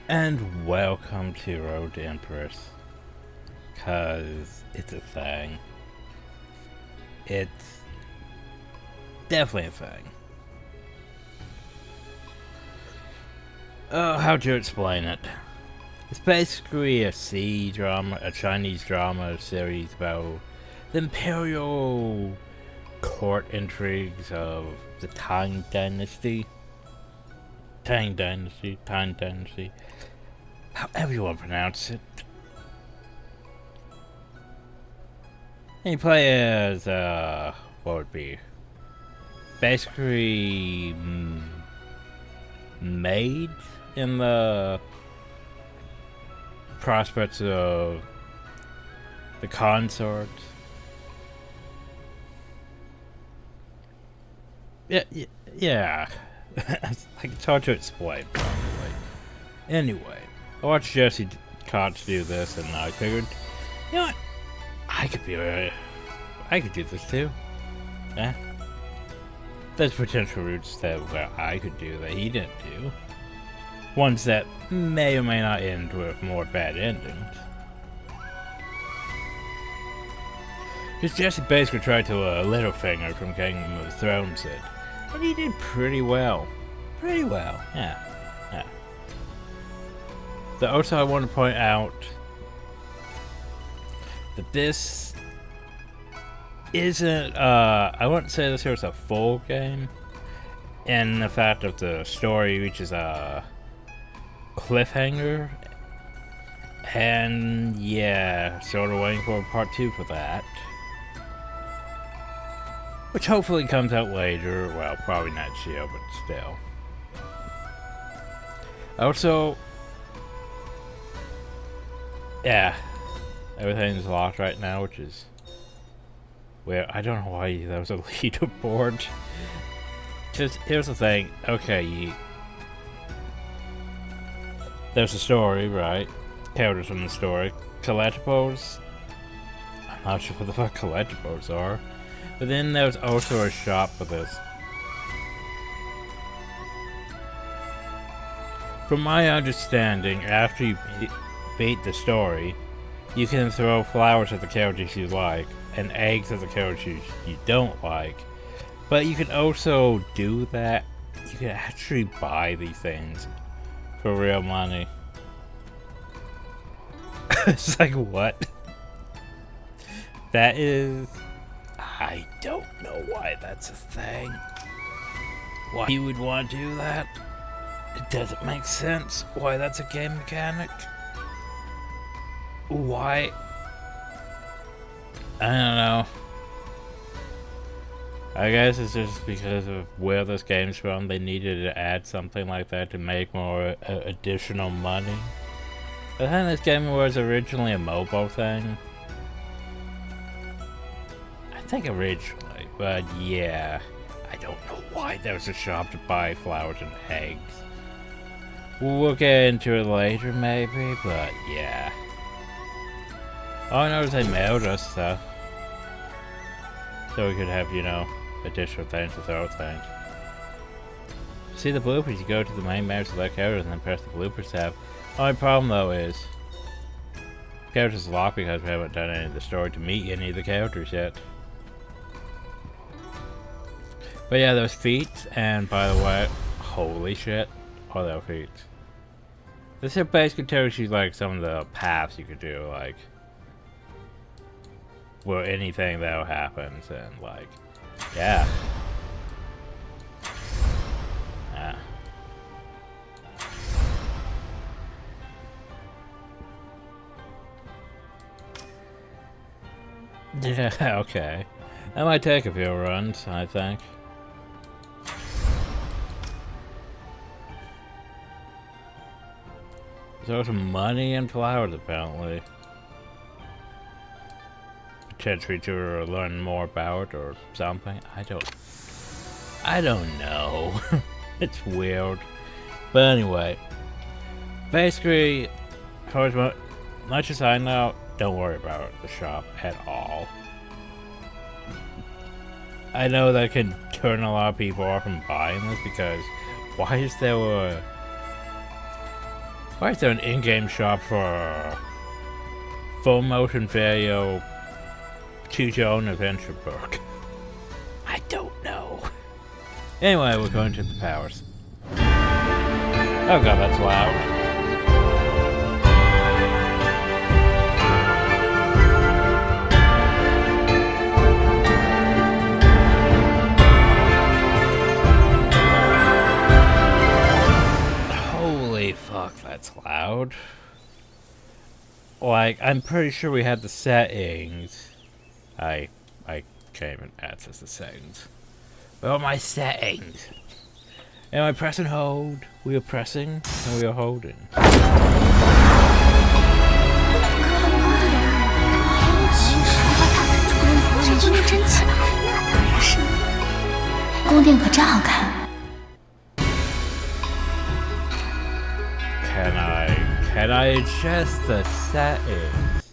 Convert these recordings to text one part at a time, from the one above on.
And welcome to Road to Empress. Cause it's a thing. It's definitely a thing. Oh, how to explain it? It's basically a a Chinese drama series about the imperial court intrigues of the Tang Dynasty. Tang Dynasty. However you want to pronounce it. And you play as, what would be? Basically, maid in the prospects of the consort. Yeah. It's hard to explain, probably. Anyway, I watched Jesse Cox do this, and I figured, you know what? I could do this too. Yeah. There's potential routes that I could do that he didn't do. Ones that may or may not end with more bad endings. Because Jesse basically tried to Littlefinger from Kingdom of the Thrones it. And he did pretty well. Yeah. So also I want to point out that this isn't, I wouldn't say this here is a full game, in the fact of the story reaches a cliffhanger, and yeah, sort of waiting for part 2 for that. Which hopefully comes out later, well, probably next year, but still. Also, yeah, everything's locked right now, which is weird. I don't know why that was a leaderboard. Just, here's the thing, okay, there's a story, right? Characters from the story. Collectibles? I'm not sure what the fuck collectibles are. But then there's also a shop for this. From my understanding, after you beat the story, you can throw flowers at the characters you like, and eggs at the characters you don't like. But you can also do that. You can actually buy these things for real money. It's like, what? That is... I don't know why that's a thing. Why you would want to do that? It doesn't make sense why that's a game mechanic. Why? I don't know. I guess it's just because of where this game's from. They needed to add something like that to make more additional money. But then this game was originally a mobile thing. I think originally, but yeah. I don't know why there was a shop to buy flowers and eggs. We'll get into it later maybe, but yeah. All I know is they mailed us stuff. So we could have, you know, additional things to throw things. To see the bloopers, you go to the main menu, select characters, and then press the bloopers tab. Only problem though is characters are locked because we haven't done any of the story to meet any of the characters yet. But yeah, those feats, and by the way, holy shit, all those feats. This here basically tells you like some of the paths you could do, like well, anything that happens, and like, yeah. Yeah, okay. That might take a few runs, I think. There's some money and flowers, apparently. Potentially to learn more about or something. I don't know. It's weird. But anyway. Basically, much as I know, don't worry about the shop at all. I know that can turn a lot of people off from buying this because why is there a Why is there an in-game shop for full motion video choose your own adventure book? I don't know. Anyway, we're going to the powers. Oh god, that's loud. Holy fuck, that's loud. Like, I'm pretty sure we had the settings. I can't even access the settings. Where are my settings? Am I press and hold? We are pressing and we are holding. 宫殿可真好看。 Can I adjust the settings?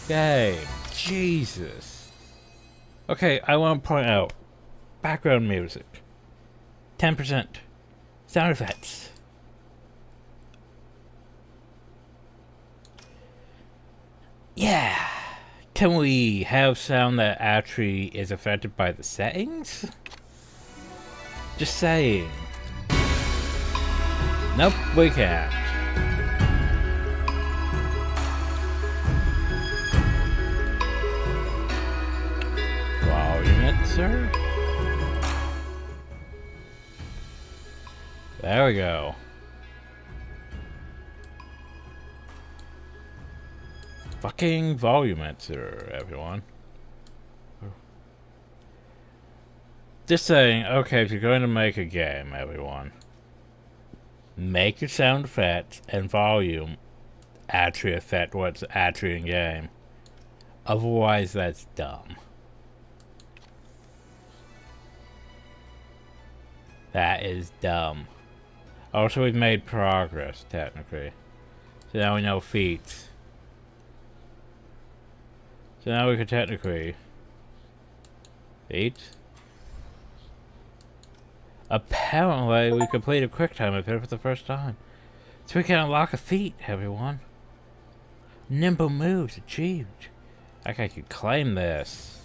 Game, Jesus. Okay, I want to point out background music, 10%, sound effects. Yeah. Can we have sound that actually is affected by the settings? Just saying. Nope, we can't. Volume it, sir. There we go. Fucking volume it, sir, everyone. Just saying, okay, if you're going to make a game, everyone, make your sound effects and volume actually affect what's actually in game. Otherwise, that's dumb. That is dumb. Also, we've made progress, technically. So now we know feats. So now we can technically... feats? Apparently, we completed QuickTime event for the first time. So we can unlock a feat, everyone. Nimble moves achieved. I could claim this.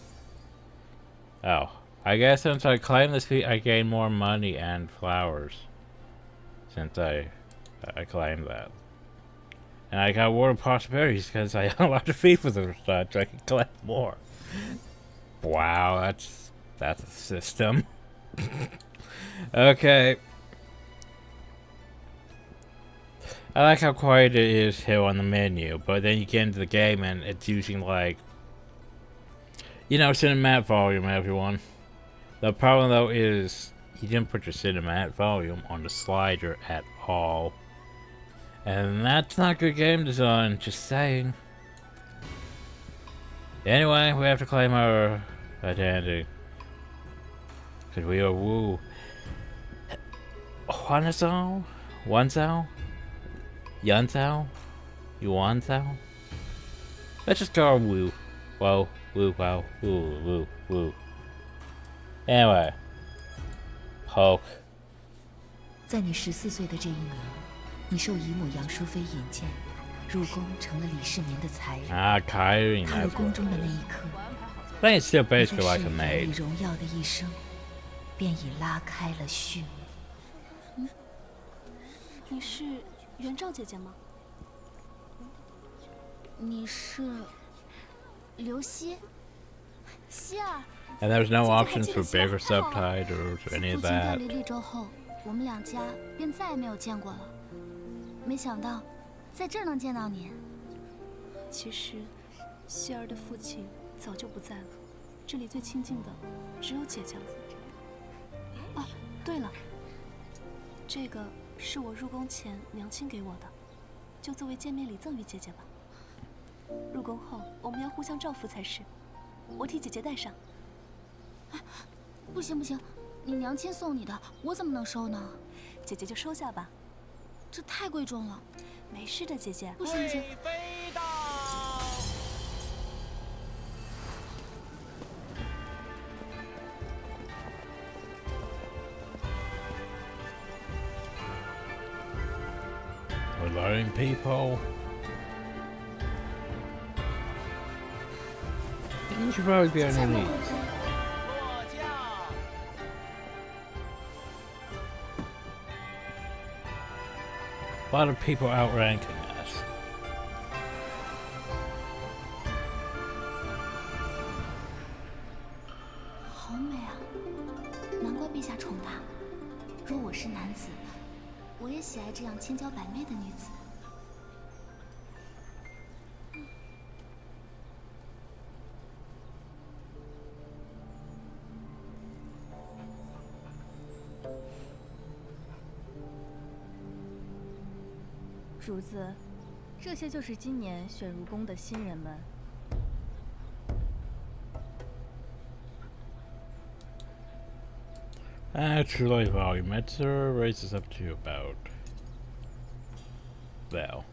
Oh. I guess since I claim this feat, I gain more money and flowers. Since I claimed that. And I got Word of Possibilities because I unlocked a feat for the first time, so I can collect more. Wow, that's a system. Okay. I like how quiet it is here on the menu, but then you get into the game and it's using like, you know, cinematic volume, everyone. The problem though is you didn't put your cinematic volume on the slider at all. And that's not good game design, just saying. Anyway, we have to claim our identity. Cause we are Wu. Huanzhao? Wanzhao? Yanzhao? Yuanzhao? Let's just call her Wu. Whoa, Wu, wow, Wu, Wu. Anyway. Hulk. 在你14岁的这一年，你受姨母杨淑妃引荐，入宫成了李世民的才人。踏入宫中的那一刻， But it's still 你在 basically like 饰 a 演 maid. 里荣耀的一生，便已拉开了序幕。你是元照姐姐吗？你是刘希？希儿。 And there's no options for bigger subtitles or any of 父亲调 that. 离利州后，我们两家便再也没有见过了。没想到，在这儿能见到你。其实，希儿的父亲早就不在了，这里最亲近的只有姐姐了。哦，对了，这个是我入宫前娘亲给我的，就作为见面礼赠予姐姐吧。入宫后，我们要互相照拂才是。我替姐姐戴上。 不行不行，你娘亲送你的，我怎么能收呢？姐姐就收下吧，这太贵重了。没事的，姐姐。不行不行。Alerting people. You should probably be underneath. A lot of people outranking us.好美啊！难怪陛下宠她。若我是男子，我也喜爱这样千娇百媚的女子。主子，这些就是今年选入宫的新人们。Actually, volumeter raises up to about there.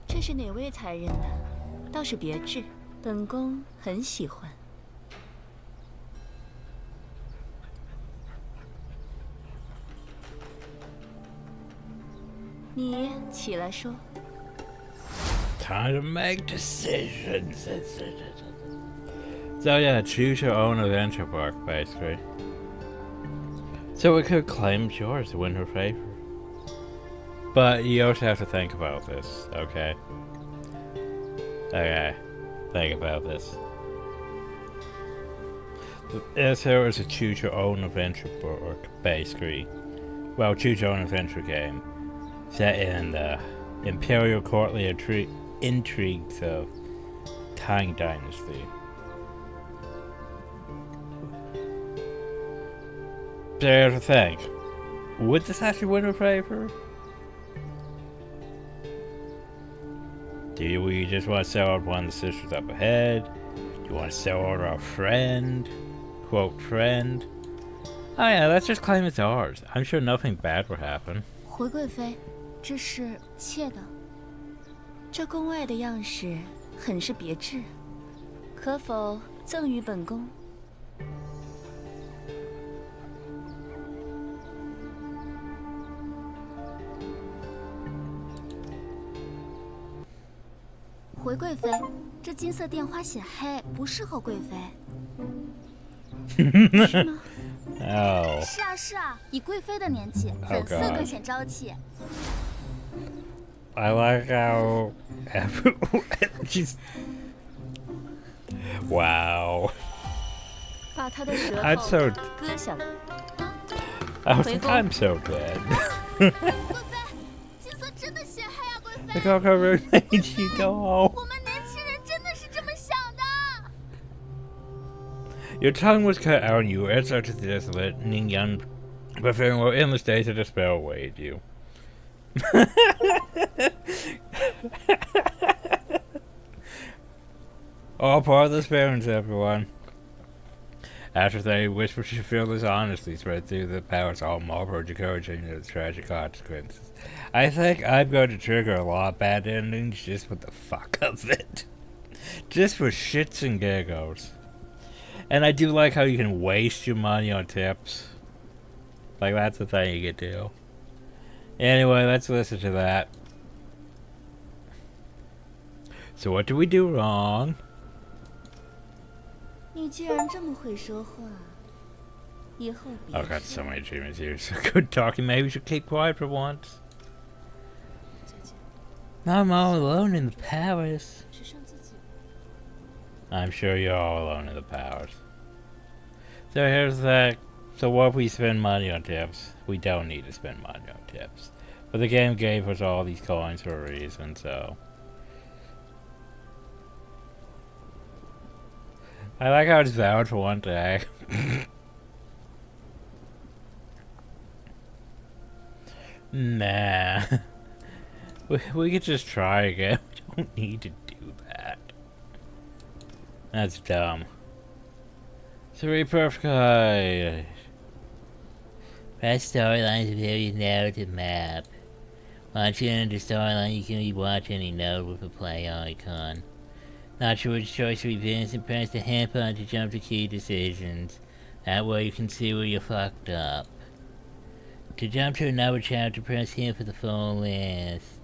这是哪位才人的？倒是别致，本宫很喜欢。你起来说。Time to make decisions. So yeah, choose your own adventure book, basically. So we could claim it's yours to win her favor. But you also have to think about this, okay? Okay, think about this. If there was a choose your own adventure book, basically, well, choose your own adventure game set in the imperial courtly intrigues of Tang Dynasty. So you have to think, would this actually win her favor? Do we just want to sell out one of the sisters up ahead? Do you want to sell out our friend? Quote, friend? Oh yeah, let's just claim it's ours. I'm sure nothing bad will happen. 回贵妃，这是妾的。这宫外的样式很是别致，可否赠予本宫？回贵妃，这金色钿花显黑，不适合贵妃。是吗？Oh. 是啊是啊，以贵妃的年纪，粉色更显朝气。I like how she's wow. 把她的舌 I'm 头 so 割下来。I'm so dead. 贵妃，金色真的显黑啊，贵妃。 Look how covered made you go. 我们年轻人真的是这么想的。 Your tongue was cut out and you were such a desolate and young, preferring what endless days of despair await you. All part of the experience, everyone. After they whispered to feel this honesty spread through the palace, all Marlborough encouraging the tragic consequences. I think I'm going to trigger a lot of bad endings just for the fuck of it. Just for shits and giggles. And I do like how you can waste your money on tips. Like, that's the thing you can do. Anyway, let's listen to that. So what did we do wrong? 你既然这么会说话，以后别 I've got so many achievements here. So good talking. Maybe we should keep quiet for once. Now I'm all alone in the palace. 只剩自己。 I'm sure you're all alone in the palace. So here's the... So what if we spend money on tips? We don't need to spend money on tips. But the game gave us all these coins for a reason, so... I like how it's valid for one day. Nah. We could just try again. We don't need to do that. That's dumb. 3 perfect eyes. Press storyline to view your narrative map. Once you're into storyline, you can rewatch any node with a play icon. Not sure which choice to be Vincent, press the hand button to jump to key decisions. That way you can see where you fucked up. To jump to another chapter, press here for the full list.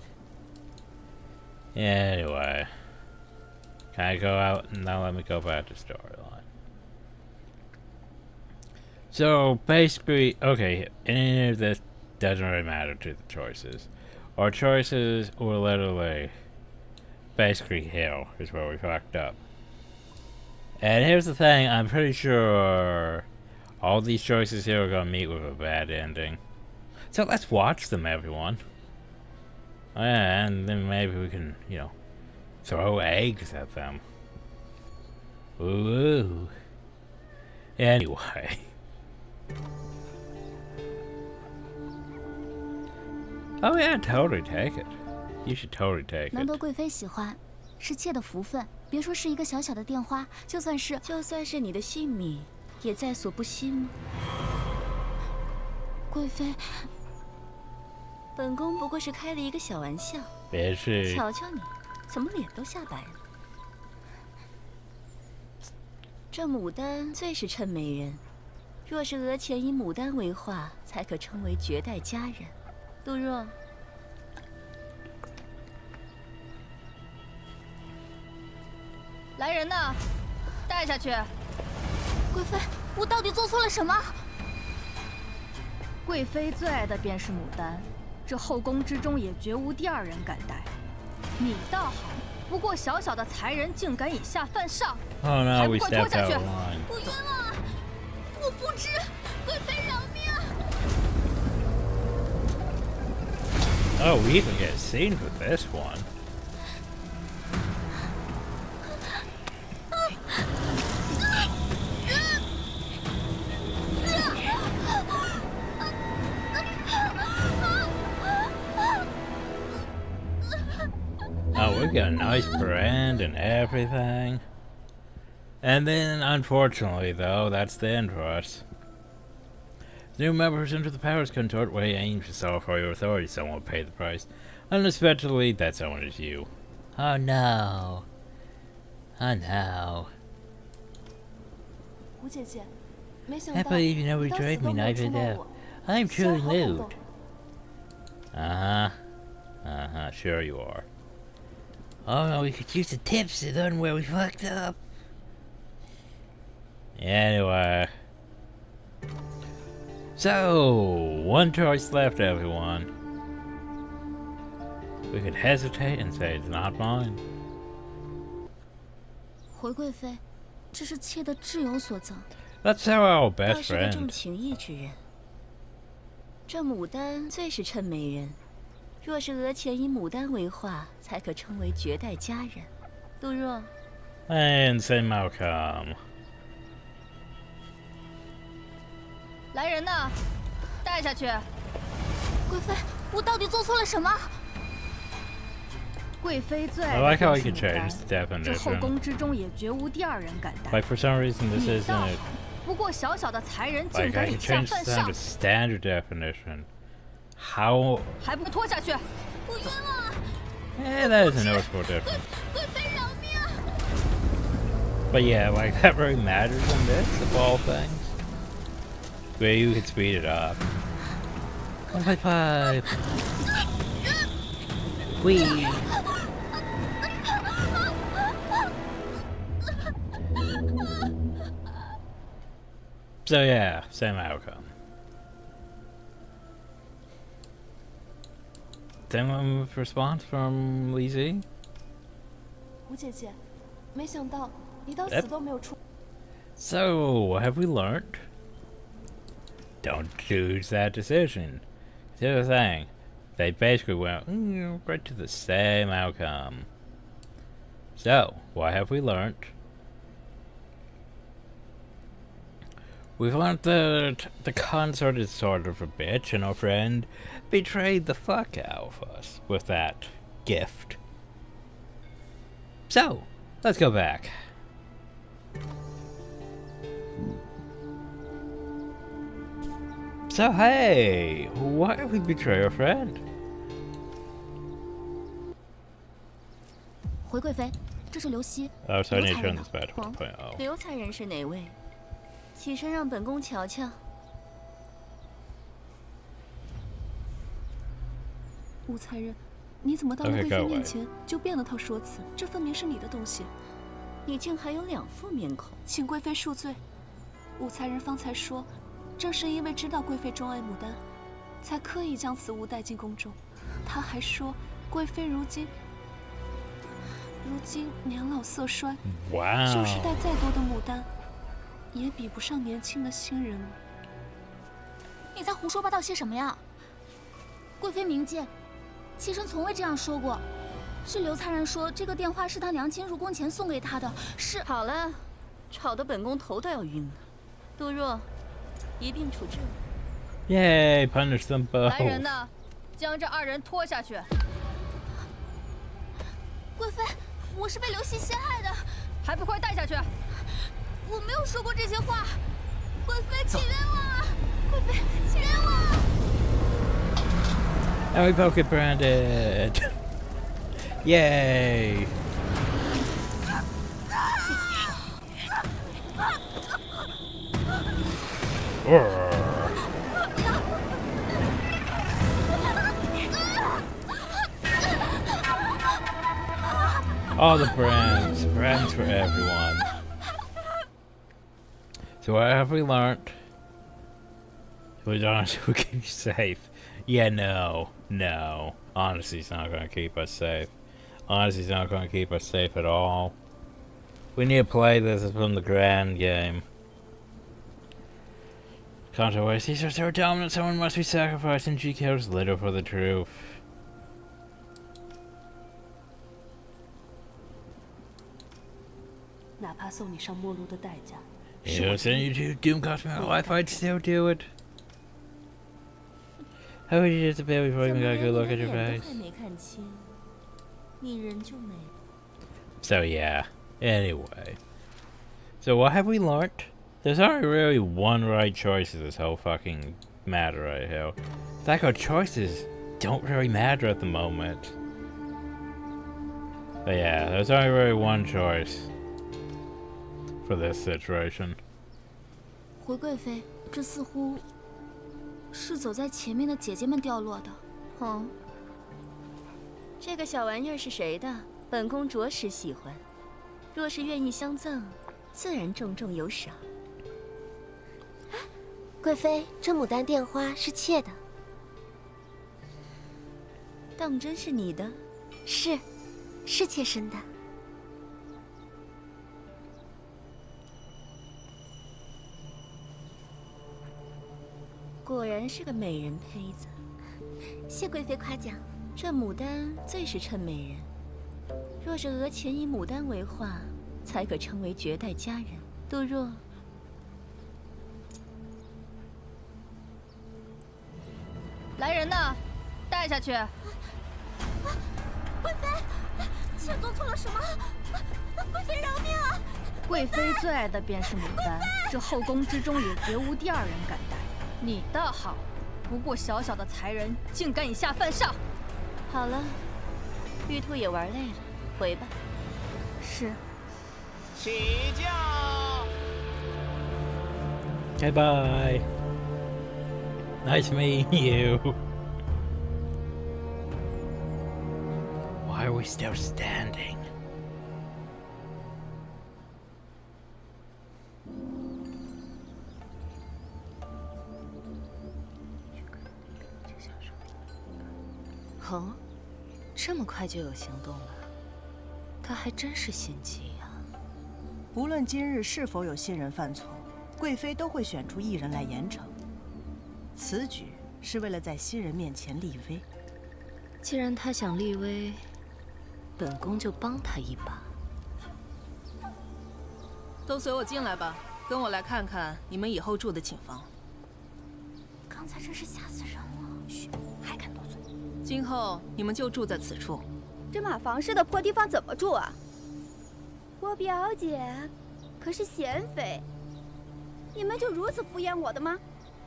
Anyway. Can I go out and now let me go back to storyline? So basically, okay, any of this doesn't really matter to the choices. Our choices were literally basically hell is where we fucked up. And here's the thing, I'm pretty sure all these choices here are gonna meet with a bad ending. So let's watch them, everyone. And then maybe we can, you know, throw eggs at them. Ooh. Anyway. Oh yeah, totally take it. You should totally take it. 能得贵妃喜欢，是妾的福分。别说是一个小小的电话，就算是你的性命，也在所不惜吗？贵妃，本宫不过是开了一个小玩笑。别是。瞧瞧你，怎么脸都吓白了？这牡丹最是衬美人，若是额前以牡丹为画，才可称为绝代佳人。杜若。 来人呐，带下去！贵妃，我到底做错了什么？贵妃最爱的便是牡丹，这后宫之中也绝无第二人敢戴。你倒好，不过小小的才人竟敢以下犯上，还不快拖下去！我冤枉！我不知，贵妃饶命！Oh, we even get seen with this one. Oh, we got a nice brand and everything. And then, unfortunately, though, that's the end for us. New members enter the Powers Contort where you aim to solve for your authority. Someone will pay the price. Unexpectedly, that someone is you. Oh no. Oh no. I believe you never betrayed me, neither now. I am truly moved. Sure you are. Oh no, we could use the tips to learn where we fucked up. Anyway. So, one choice left, everyone. We could hesitate and say it's not mine. 回贵妃，这是妾的挚友所赠。 Let's have our best 倒是个 friend. 重情义之人。这牡丹最是衬美人，若是额前以牡丹为画，才可称为绝代佳人。杜若。And say Malcolm. 来人呐，带下去！贵妃，我到底做错了什么？贵妃最爱 I 的 like how 便 we 是 can 牡 change 丹， the 这后 definition. 宫之中也绝无第二人敢戴。 Like for some reason this 你倒 isn't it. 不过小小的才人竟 Like 敢 I 以 can 下 change 犯 this 上 to，standard definition. How? 还不快拖下去！我冤枉！ Yeah, that is a noticeable difference. 贵妃饶命！ But yeah, like that really matters in this of all things. Where you could speed it up. 1.5. Whee. So yeah, same outcome. Same response from Lizzie? 吴姐姐，没想到你到死都没有出。 So, what have we learned? Don't choose that decision. Here's the thing. They basically went right to the same outcome. So, what have we learned? We've learned that the consort is sort of a bitch, and our friend betrayed the fuck out of us with that gift. So, let's go back. So hey, why did we betray our friend? 回贵妃，这是刘熙。 Oh, so I need to 刘才 turn 人 this back to 1.0. 刘才人是哪位？起身让本宫瞧瞧。武才人，你怎么到了贵妃面前就变了套说辞？这分明是你的东西。你竟还有两副面孔，请贵妃恕罪。武才人方才说，正是因为知道贵妃钟爱牡丹，才刻意将此物带进宫中。他还说，贵妃如今年老色衰，哇，就是带再多的牡丹，也比不上年轻的新人了。你在胡说八道些什么呀？贵妃明鉴，妾身从未这样说过。是刘才人说这个电话是他娘亲入宫前送给他的。是。好了，吵得本宫头都要晕了。杜若，一并处置。Yay, punish them both. 来人呐，将这2人拖下去。贵妃，我是被刘熙陷害的，还不快带下去！我没有说过这些话，贵妃请冤枉啊！贵妃请冤枉啊 And we both get branded. Yay! All the brands for everyone. So what have we learned? Honestly, will keep you safe. Yeah, no. Honestly, it's not gonna keep us safe. Honestly, it's not gonna keep us safe at all. We need to play this from the grand game. Controversies are so dominant, someone must be sacrificed, and she cares little for the truth. 哪怕送你上末路的代价。 You know, send you to Doom cost me my life, I'd still do it. How would you disappear before you even got a good look at your face? So yeah, anyway. So what have we learned? There's only really one right choice in this whole fucking matter right here. It's like our choices don't really matter at the moment. But yeah, there's only really one choice for this situation. 回贵妃，这似乎是走在前面的姐姐们掉落的。哦，这个小玩意儿是谁的？本宫着实喜欢。若是愿意相赠，自然重重有赏。贵妃，这牡丹电花是妾的。当真是你的？是妾身的。 果然是个美人胚子，谢贵妃夸奖。这牡丹最是衬美人，若是额前以牡丹为画，才可称为绝代佳人。杜若，来人呐，带下去！贵妃，妾做错了什么？贵妃饶命啊！贵妃最爱的便是牡丹，这后宫之中也绝无第2人敢戴。 你倒好，不过小小的才人，竟敢以下犯上！好了，玉兔也玩累了，回吧。是。起驾。Goodbye. Nice meeting you. Why are we still standing?哦，这么快就有行动了，他还真是心机呀。无论今日是否有新人犯错，贵妃都会选出1人来严惩。此举是为了在新人面前立威。既然他想立威，本宫就帮他一把。都随我进来吧，跟我来看看你们以后住的寝房。刚才真是吓死人了！嘘，还敢多嘴？ 今后你们就住在此处。这马房似的破地方怎么住啊？我表姐可是贤妃，你们就如此敷衍我的吗？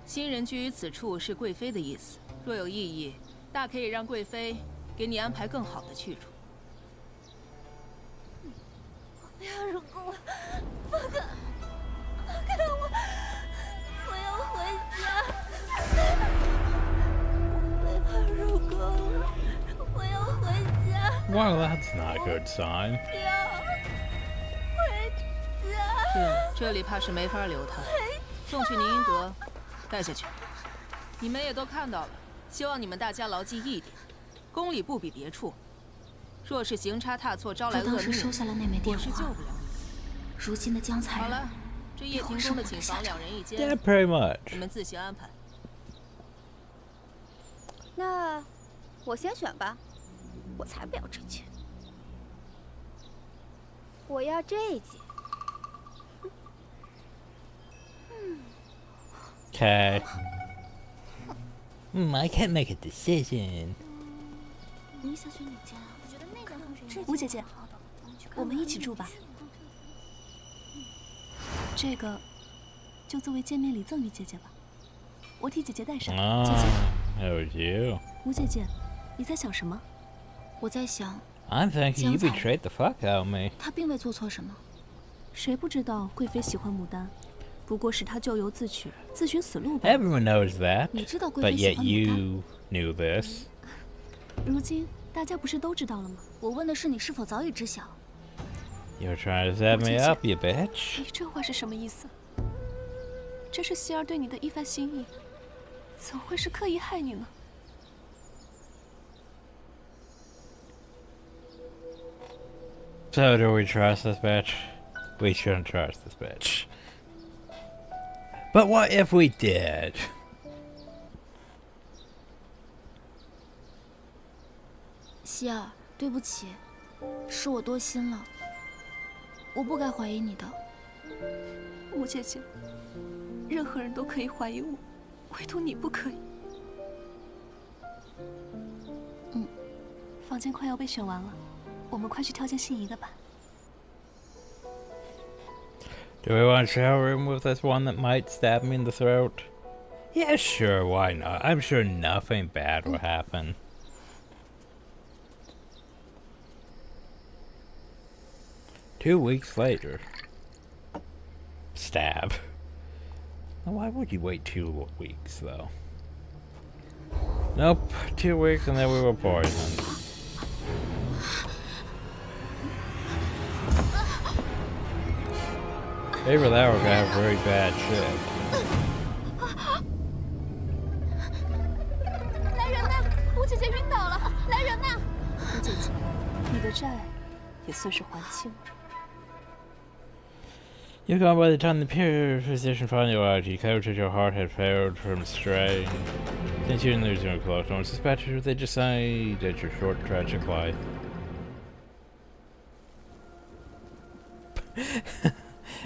新人居于此处是贵妃的意思，若有异议，大可以让贵妃给你安排更好的去处。不要入宫了，放开我！ Well, that's not a good sign. 是，这里怕是没法留他，送去宁英阁，带下去。你们也都看到了，希望你们大家牢记一点：宫里不比别处，若是行差踏错，招来恶命，收下了那枚电话，我是救不了你。如今的江才人，好了，这叶庭宫的寝房2人1间 Yeah, pretty much. 你们自行安排。那我先选吧，我才不要这件，我要这件。 Okay. I can't make a decision. 你想选哪间啊？我觉得那间风水吴姐姐，我们一起住吧。这个就作为见面礼赠予姐姐吧，我替姐姐带上。姐姐 that was you. 吴姐姐，你在想什么？我在想 I'm thinking you betrayed the fuck out of me. 他并未做错什么。谁不知道贵妃喜欢牡丹？ 不过是他咎由自取，自寻死路吧。Everyone knows that, 你知道贵 but 妃喜 yet 欢牡丹。 you knew this. 如今大家不是都知道了吗？我问的是你是否早已知晓。You're trying to set me up, you bitch. 你这话是什么意思？这是希儿对你的一番心意，怎会是刻意害你呢？ So do we trust this bitch? We shouldn't trust this bitch. But what if we did? 希儿，对不起，是我多心了，我不该怀疑你的。吴姐姐，任何人都可以怀疑我，唯独你不可以。房间快要被选完了，我们快去挑件心仪的吧。 Do we want a shower room with this one that might stab me in the throat? Yeah, sure, why not? I'm sure nothing bad will happen. Two weeks later. Stab. Now, why would you wait 2 weeks, though? Nope, 2 weeks and then we were poisoned. Maybe that we're gonna have very bad shit. 来人呐！吴姐姐晕倒了，来人呐！吴姐姐，你的债也算是还清了。 You're gone by the time the peer physician finally arrived. He counted your heart had failed from strain. Since you didn't lose your close, no one suspected they decided your short, tragic life.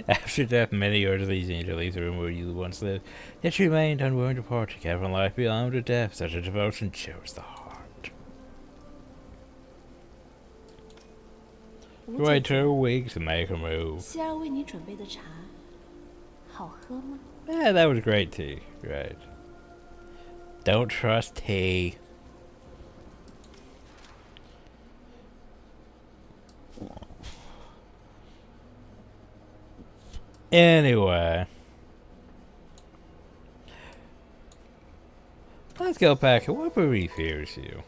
After death, many years of these angels leave the room where you once lived. Yet you remained unwilling to part. To care for life beyond death. Such a devotion chills the heart. Wait 2 weeks to make a move. 希儿为你准备的茶，好喝吗？ Yeah, that was great tea. Right. Don't trust tea. Anyway. Let's go back. What really fears you?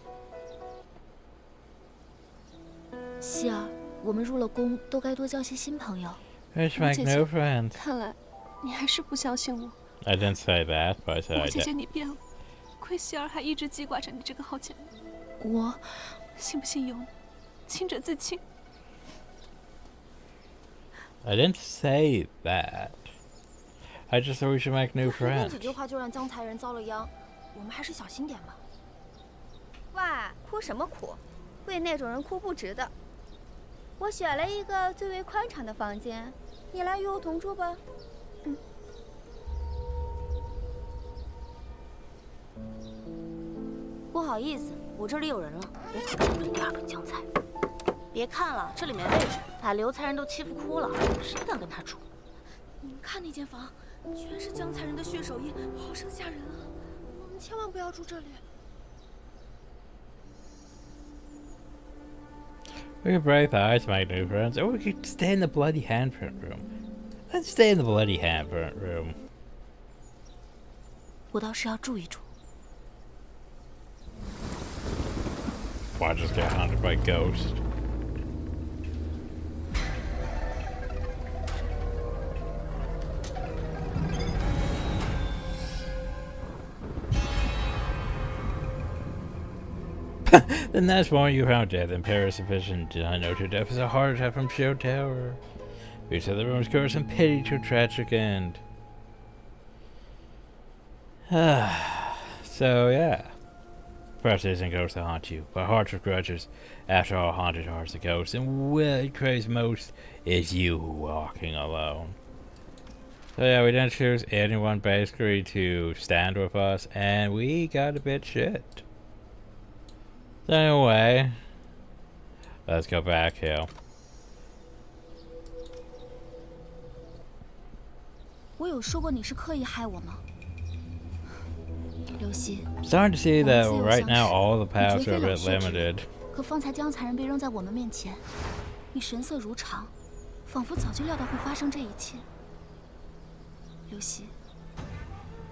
希儿，我们入了宫，都该多交些新朋友。 Let's make new friends. 看来你还是不相信我。 I didn't say that, but I said I 姐姐， did. 你变了，亏希儿还一直记挂着你这个好姐妹。我信不信由你，清者自清。 I didn't say that. I just thought we should make new 随便 friends. 几句话就让江才人遭了殃，我们还是小心点吧。喂，哭什么哭？为那种人哭不值得。我选了一个最为宽敞的房间，你来与我同住吧。不好意思，我这里有人了，我可见不得第二个江才。别看了，这里没位置，把刘才人都欺负哭了，谁敢跟他住？你们看那间房，全是江才人的血手印，好生吓人啊！我们千万不要住这里。 We could break the ice, make new friends, or we could stay in the bloody handprint room. Let's stay in the bloody handprint room. 我倒是要住一住。Why just get haunted by ghosts? Then that's why you found death in Paris sufficient. I know to death is a heart attack from sheer terror. We said the room's curse and pity to a tragic end. So yeah. Perhaps it isn't ghosts that haunt you, but hearts with grudges. After all, haunted hearts are ghosts, and what it craves most is you walking alone. So yeah, we didn't choose anyone basically to stand with us, and we got a bit shit. So anyway, let's go back here. 我有说过你是刻意害我吗？刘希， Starting to see that right now all the paths are a bit limited. 可方才江才人被扔在我们面前，你神色如常，仿佛早就料到会发生这一切。刘希，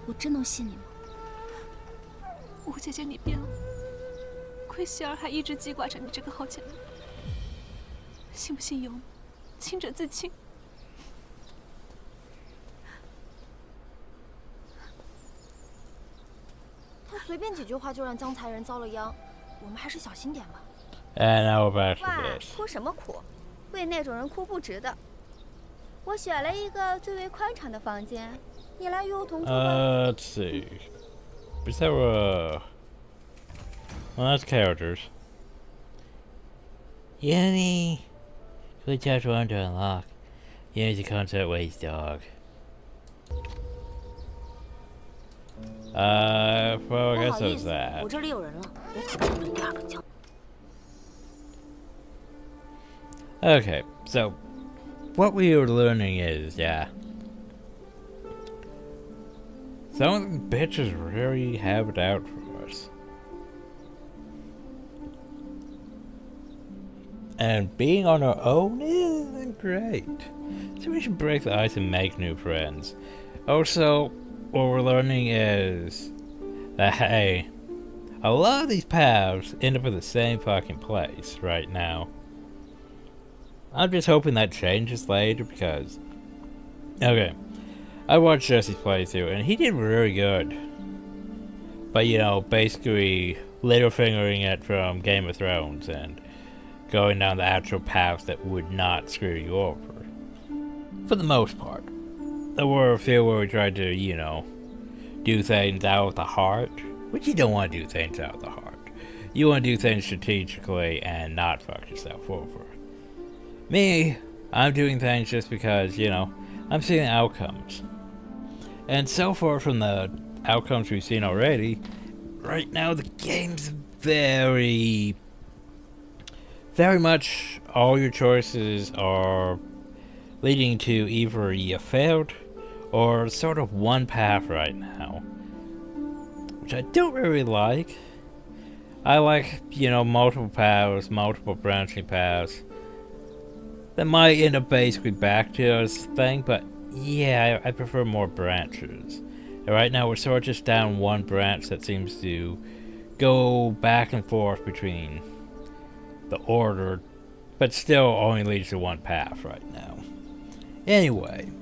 我真能信你吗？吴姐姐，你变了。 亏希儿还一直记挂着你这个好姐妹，信不信由你，清者自清。他随便几句话就让江才人遭了殃，我们还是小心点吧。And now back to 哇， this. 哭什么哭？为那种人哭不值得。我选了一个最为宽敞的房间，你来与我同住吧。Let's see. Is there a... Well, that's characters. Yummy! Click chapter 1 to unlock. Use the concert waste dog. Well, I guess it was that. 我这里有人了，我可不想跟第二个交。 Okay, so what we are learning is, yeah, some of the bitches really have it out for us. And being on our own isn't great. So we should break the ice and make new friends. Also, what we're learning is that, hey, a lot of these paths end up in the same fucking place right now. I'm just hoping that changes later because... Okay, I watched Jesse's playthrough and he did really good. But, you know, basically little-fingering it from Game of Thrones and going down the actual paths that would not screw you over. For the most part. There were a few where we tried to, you know, do things out of the heart. But you don't want to do things out of the heart. You want to do things strategically and not fuck yourself over. Me, I'm doing things just because, you know, I'm seeing outcomes. And so far from the outcomes we've seen already, right now the game's very much all your choices are leading to either you failed or sort of one path right now. Which I don't really like. I like, you know, multiple paths, multiple branching paths. That might end up basically back to this thing, but yeah, I prefer more branches. And right now we're sort of just down one branch that seems to go back and forth between the order, but still only leads to one path right now. Anyway.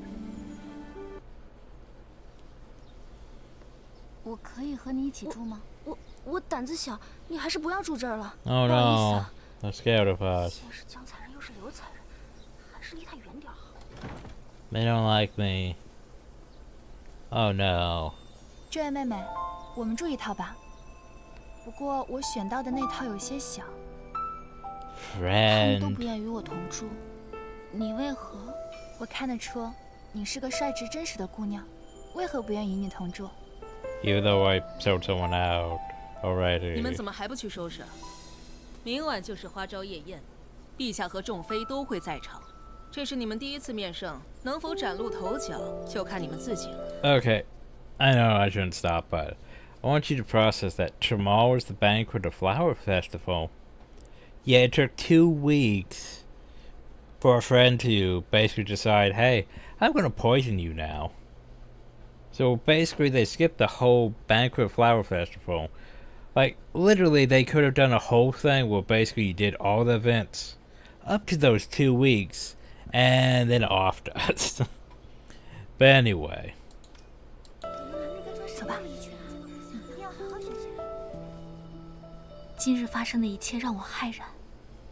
我可以和你一起住吗？我胆子小，你还是不要住这儿了。Oh no, they're scared of us. 先是江才人，又是刘才人，还是离他远点好。They don't like me. Oh no. 这位妹妹，我们住一套吧。不过我选到的那套有些小。他们都 Friend. 不愿与我同住，你为何？我看得出你是个率直真实的姑娘，为何不愿与你同住？ Even though I sold someone out already. 你们怎么还不去收拾？明晚就是花朝夜宴，陛下和众妃都会在场。这是你们第一次面圣，能否崭露头角，就看你们自己了。 Okay, I know I shouldn't stop, but I want you to process that tomorrow was the banquet of Flower Festival. Yeah, it took 2 weeks for a friend to basically decide, hey, I'm going to poison you now. So basically they skipped the whole banquet of Flower Festival Like, literally, they could have done a whole thing where basically you did all the events up to those 2 weeks, and then off us. But anyway. 走吧。今日发生的一切让我骇然，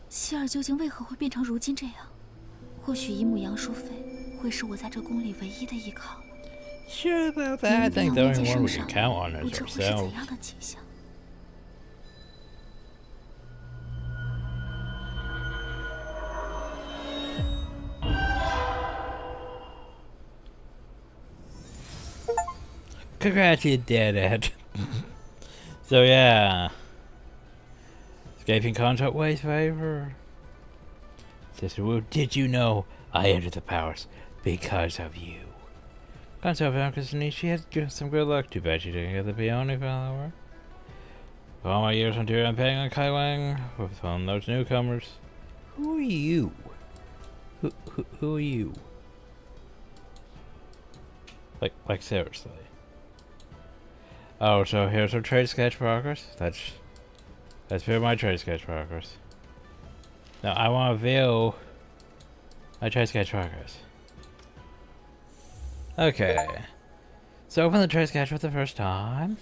希儿究竟为何会变成如今这样？或许姨母杨淑妃会是我在这宫里唯一的依靠了。Sure about that. I think the only one we can count on is 不知会是怎 ourselves. 样的景象。 Congrats, you did it. So yeah. Escaping contract ways favor. Sister Wu, did you know I entered the powers because of you? Concept Empress Lets, she has some good luck. Too bad she didn't get the peony follower. For all my years on tour, I'm paying on Kaiwang with all those newcomers. Who are you? Who are you? Like seriously. Oh, so here's our trade sketch progress. That's for my trade sketch progress. Now I want to view my trade sketch progress. Okay. So open the trade sketch for the first time.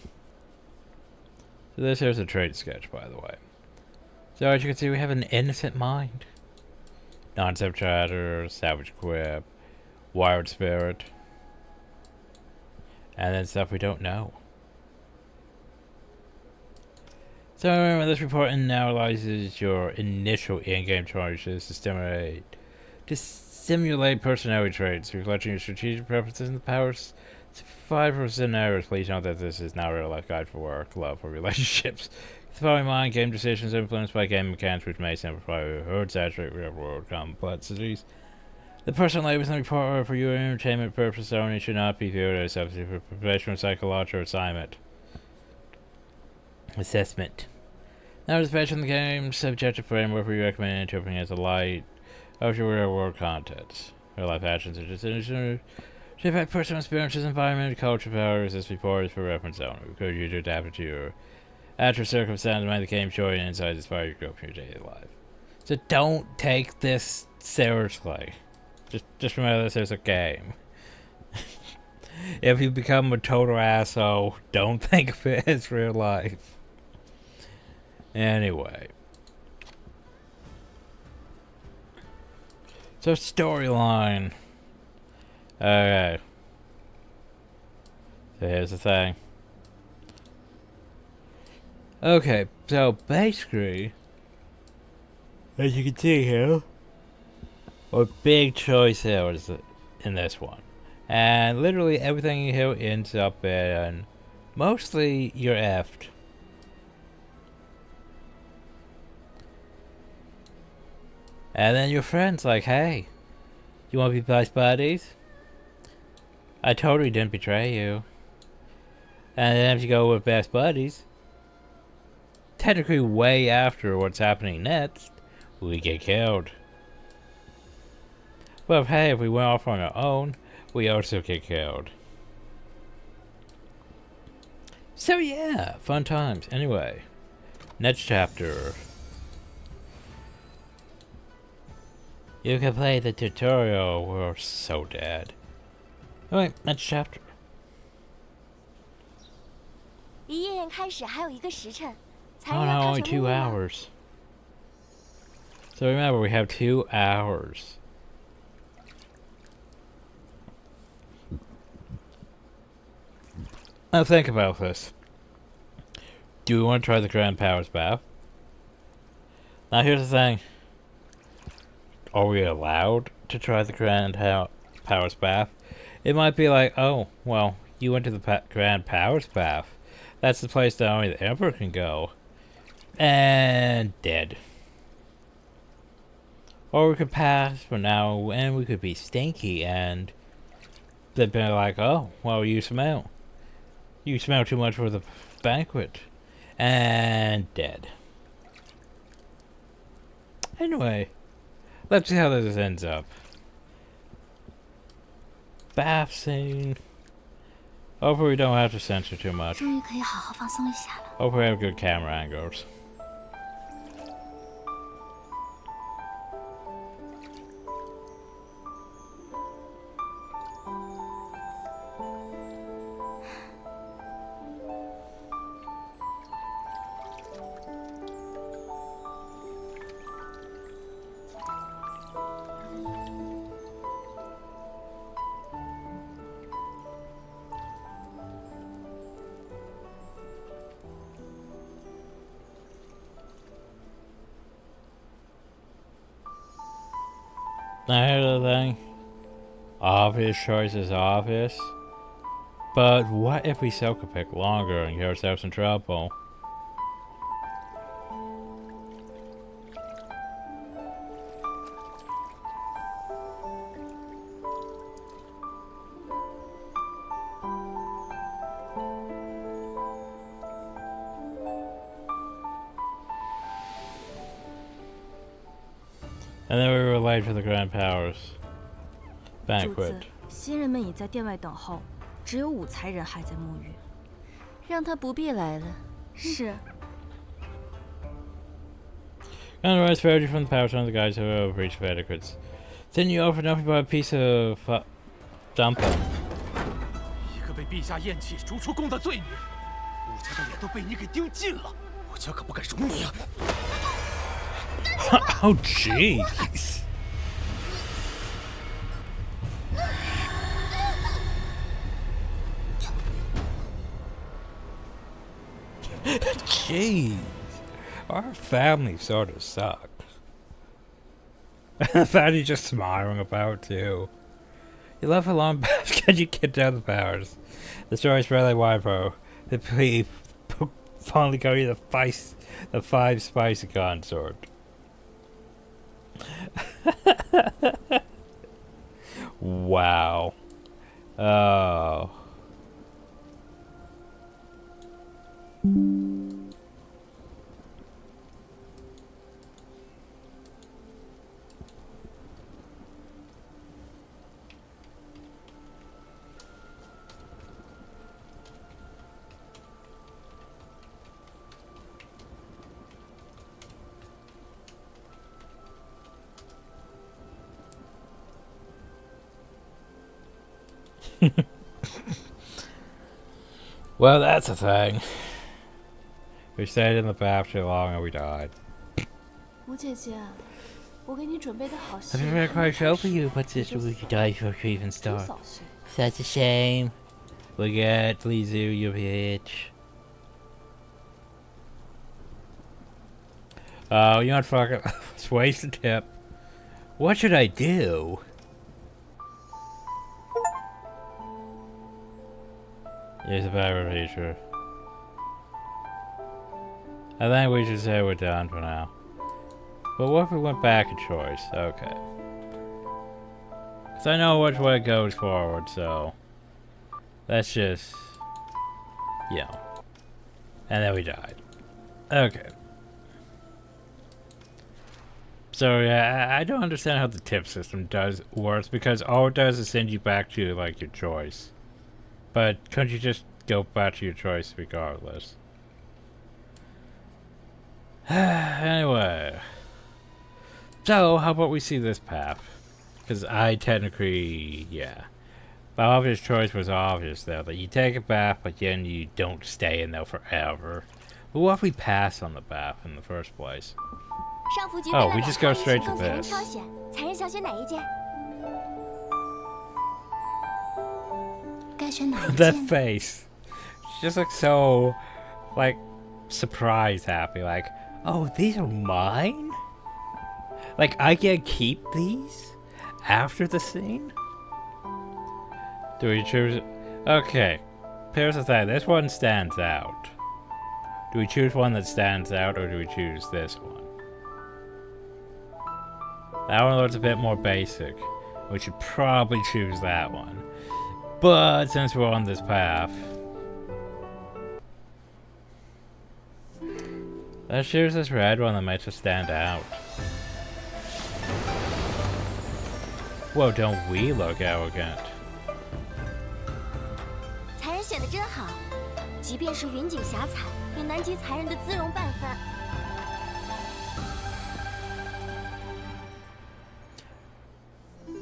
So this here's a trade sketch, by the way. So as you can see, we have an innocent mind. Non-step chatter, savage quip, wired spirit, and then stuff we don't know. So remember, this report analyzes your initial in-game choices to simulate personality traits, reflecting your strategic preferences and the powers to provide for scenarios. Please note that this is not a real-life guide for work, love, or relationships. The following mind game decisions are influenced by game mechanics, which may simplify or exaggerate real-world complexities. The personal labels in the report are for your entertainment purposes only, should not be viewed as a substitute for professional psychological assignment. Assessment. Now, as mentioned, the game's subjective framework we recommend interpreting as a light of your real-world content. Real-life actions are decisions shaped by personal experiences, environment, culture, powers. This report is for reference only. We encourage you to adapt it to your actual circumstances and make the game short and insights inspire your growth in your daily life. So don't take this seriously. Just remember this is a game. If you become a total asshole, don't think of it as real life. Anyway. So storyline. Okay. So here's the thing. Okay, so basically, as you can see here, a big choice here is in this one. And literally everything here ends up in mostly you're effed. And then your friend's like, hey, you want to be best buddies? I totally didn't betray you. And then if you go with best buddies, technically way after what's happening next, we get killed. But hey, if we went off on our own, we also get killed. So yeah, fun times. Anyway, next chapter. You can play the tutorial. We're so dead. Alright, next chapter. 离夜宴开始还有1个时辰，才 Oh 能让 no, 它 only 2全部用完。 hours. So remember, we have 2 hours. Now think about this. Do we want to try the Grand Powers Bath? Now here's the thing. Are we allowed to try the Grand Powers Bath? It might be like, oh, well, you went to the Grand Powers Bath. That's the place that only the Emperor can go. And dead. Or we could pass for now and we could be stinky and they'd be like, oh, well, you smell. You smell too much for the banquet. And dead. Anyway, let's see how this ends up. Bath scene. Hopefully we don't have to censor too much. 终于可以好好放松一下了。 Hopefully we have good camera angles. Now here's the thing. Obvious choice is obvious. But what if we still could pick longer and get ourselves in trouble? And then we were late for the Grand Powers 主 banquet. 子，新人们已在殿外等候，只有5才人还在沐浴。让他不必来了。是。 And the rest failed you from the power the guys who have breached of etiquettes. Then you offer nothing but a piece of dumpling. 一个被陛下厌弃、逐出宫的罪女，武家的脸都被你给丢尽了，武家可不敢容你啊！ Oh jeez. Jeez. Our family sort of sucks. The fact he's just smiling about too. You left a long path. Can you get down the powers? The story's really wide, bro. The finally got you the 5 spicy consort. Wow. Oh. Well, that's a thing. We stayed in the bath too long and we died. 吴姐姐，我给你准备的好戏。 I've been very quite show for you, but sister, we could die before we even start. Such a shame. Look at Lizu, you bitch. Oh, you know what? Fuck it. Let's waste the tip. What should I do? Use a better feature. I think we should say we're done for now. But what if we went back a choice? Okay. Because I know which way goes forward, so... Let's just... You know. And then we died. Okay. So yeah, I don't understand how the tip system works, because all it does is send you back to, like, your choice. But couldn't you just go back to your choice regardless? Anyway. So, how about we see this path? Because I technically, yeah. The obvious choice was obvious though, that you take a bath, but then you don't stay in there forever. But what if we pass on the bath in the first place? Oh, we just go straight to this. That face. She just looks so, like, surprised happy, like, oh, these are mine? Like, I can keep these after the scene? Do we choose? Okay, here's the thing, this one stands out. Do we choose one that stands out, or do we choose this one? That one looks a bit more basic. We should probably choose that one. But since we're on this path, let's choose this red one that makes us stand out. Whoa, don't we look arrogant? 显得真好，即便是云锦霞彩，也难及才人的姿容半番。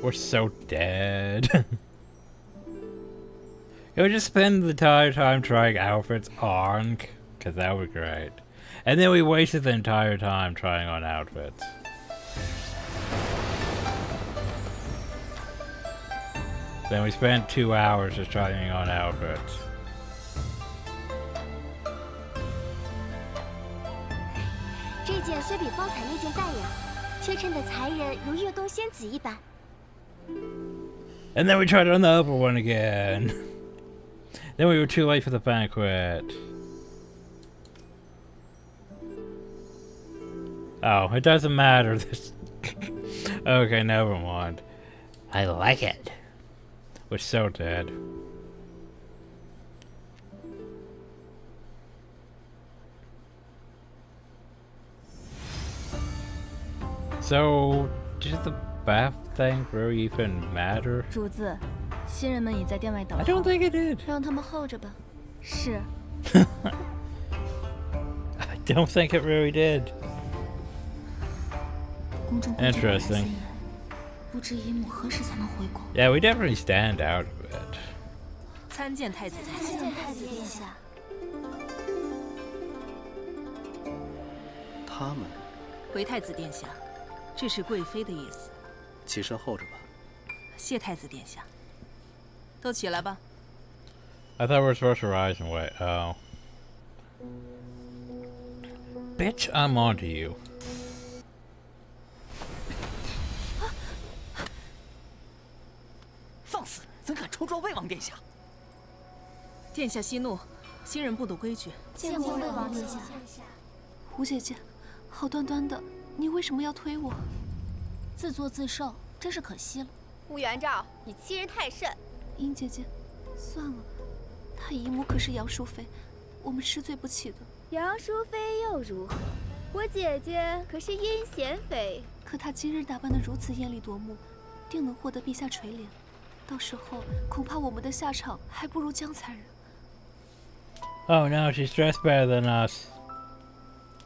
We're so dead. Can we just spend the entire time trying outfits on? Because that would be great. And then we wasted the entire time trying on outfits. Then we spent 2 hours just trying on outfits. 这件虽比方才那件淡雅，却衬得才人如月宫仙子一般。 And then we tried on the upper one again. Then we were too late for the banquet. Oh, it doesn't matter. This. Okay, never mind. I like it. We're so dead. So, did the bath thing really even matter? 主子，新人们已在店外等候。 I don't think it did. 让他们候着吧。是。I don't think it really did. 宫中 Interesting. 不知姨母何时才能回宫？ Yeah, we definitely stand out a bit. 参见太子殿下。参见太子殿下。他们。回太子殿下，这是贵妃的意思。起身候着吧。谢太子殿下。都起来吧。 I thought we were supposed to rise and wait. Oh. Bitch, I'm onto you. 放肆！怎敢冲撞魏王殿下？殿下息怒，新人不懂规矩。见过魏王殿下。胡姐姐，好端端的，你为什么要推我？自作自受，真是可惜了。乌元照，你欺人太甚！殷姐姐，算了，她姨母可是杨淑妃，我们是罪不起的。杨淑妃又如何？我姐姐可是阴贤妃。可她今日打扮得如此艳丽夺目，定能获得陛下垂怜。到时候恐怕我们的下场还不如江才人。 Oh no, she's dressed better than us.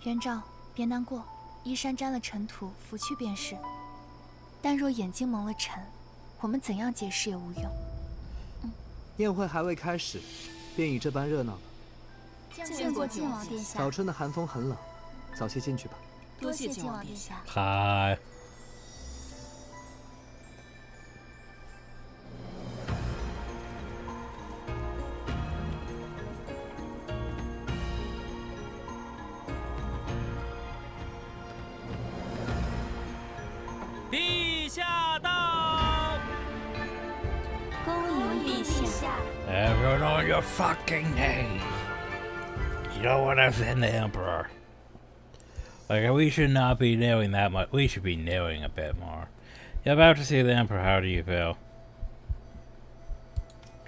元照，别难过，衣衫沾了尘土，拂去便是。但若眼睛蒙了尘，我们怎样解释也无用。宴会还未开始，便已这般热闹了。见过晋王殿下。早春的寒风很冷，早些进去吧。多谢晋王殿下。Hi. Everyone on your fucking knees. You don't want to offend the Emperor. Like, we should not be kneeling that much. We should be kneeling a bit more. You're about to see the Emperor. How do you feel?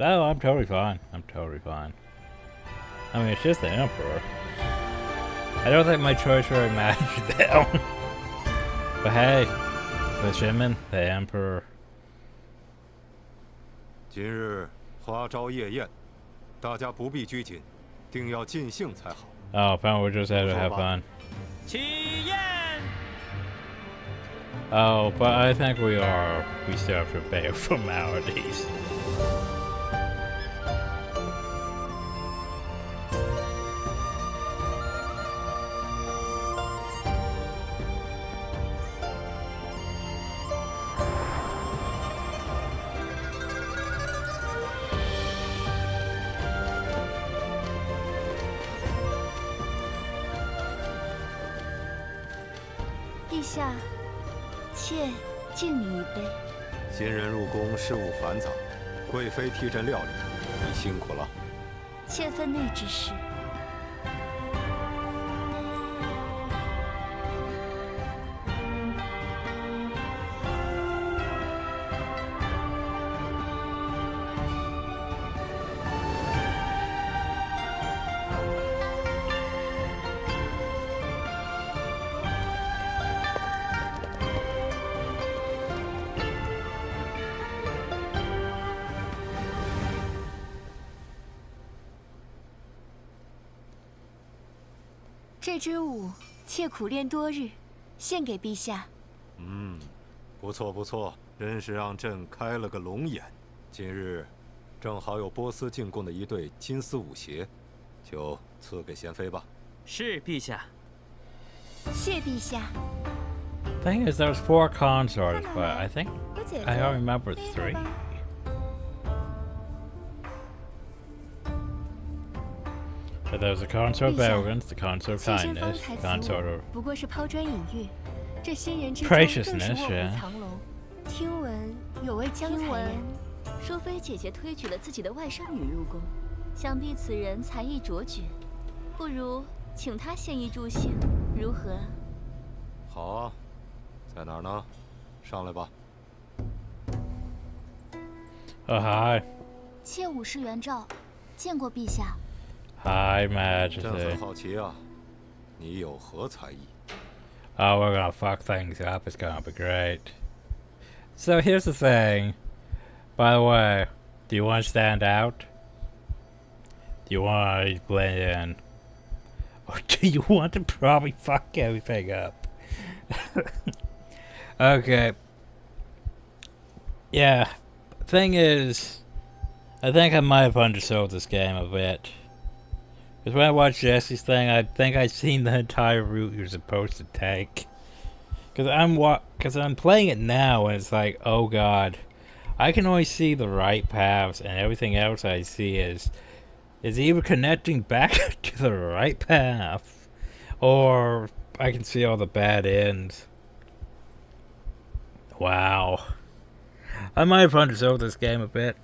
Oh, I'm totally fine. I'm totally fine. I mean, it's just the Emperor. I don't think my choice really matters though. But hey, the Shaman, the Emperor. 今日花朝夜宴，大家不必拘谨，定要尽兴才好。Oh, apparently we're just here to have fun. 起宴。 Oh, but I think we still have to obey formalities.陛下，妾敬你一杯。新人入宫，事务繁杂，贵妃替朕料理，你辛苦了。妾分内之事。这支舞妾苦练多日，献给陛下。不错不错，真是让朕开了个龙眼。今日正好有波斯进贡的一对金丝舞鞋，就赐给贤妃吧。是陛下。谢陛下。 Thing is, there's 4 consorts, but I think I don't remember 3. So there's the consort of arrogance, the consort of kindness, the consort of 不过是抛砖引玉，这仙人之中更是 preciousness, 卧 yeah. 虎藏龙。听闻有位江才人，淑妃姐姐推举了自己的外甥女入宫，想必此人才艺卓绝，不如请她献艺助兴，如何？好啊，在哪儿呢？上来吧。hi. 妾武士元照，见过陛下。 Hi, 朕 Majesty. 很好奇啊，你有何才艺？ Oh, we're gonna fuck things up. It's gonna be great. So here's the thing. By the way, do you want to stand out? Do you want to blend in? Or do you want to probably fuck everything up? Okay. Yeah. Thing is, I think I might have undersold this game a bit. Because when I watched Jesse's thing, I think I'd seen the entire route you're supposed to take. Because I'm playing it now, and it's like, oh god, I can only see the right paths, and everything else I see is either connecting back to the right path, or I can see all the bad ends. Wow. I might have undersold this game a bit.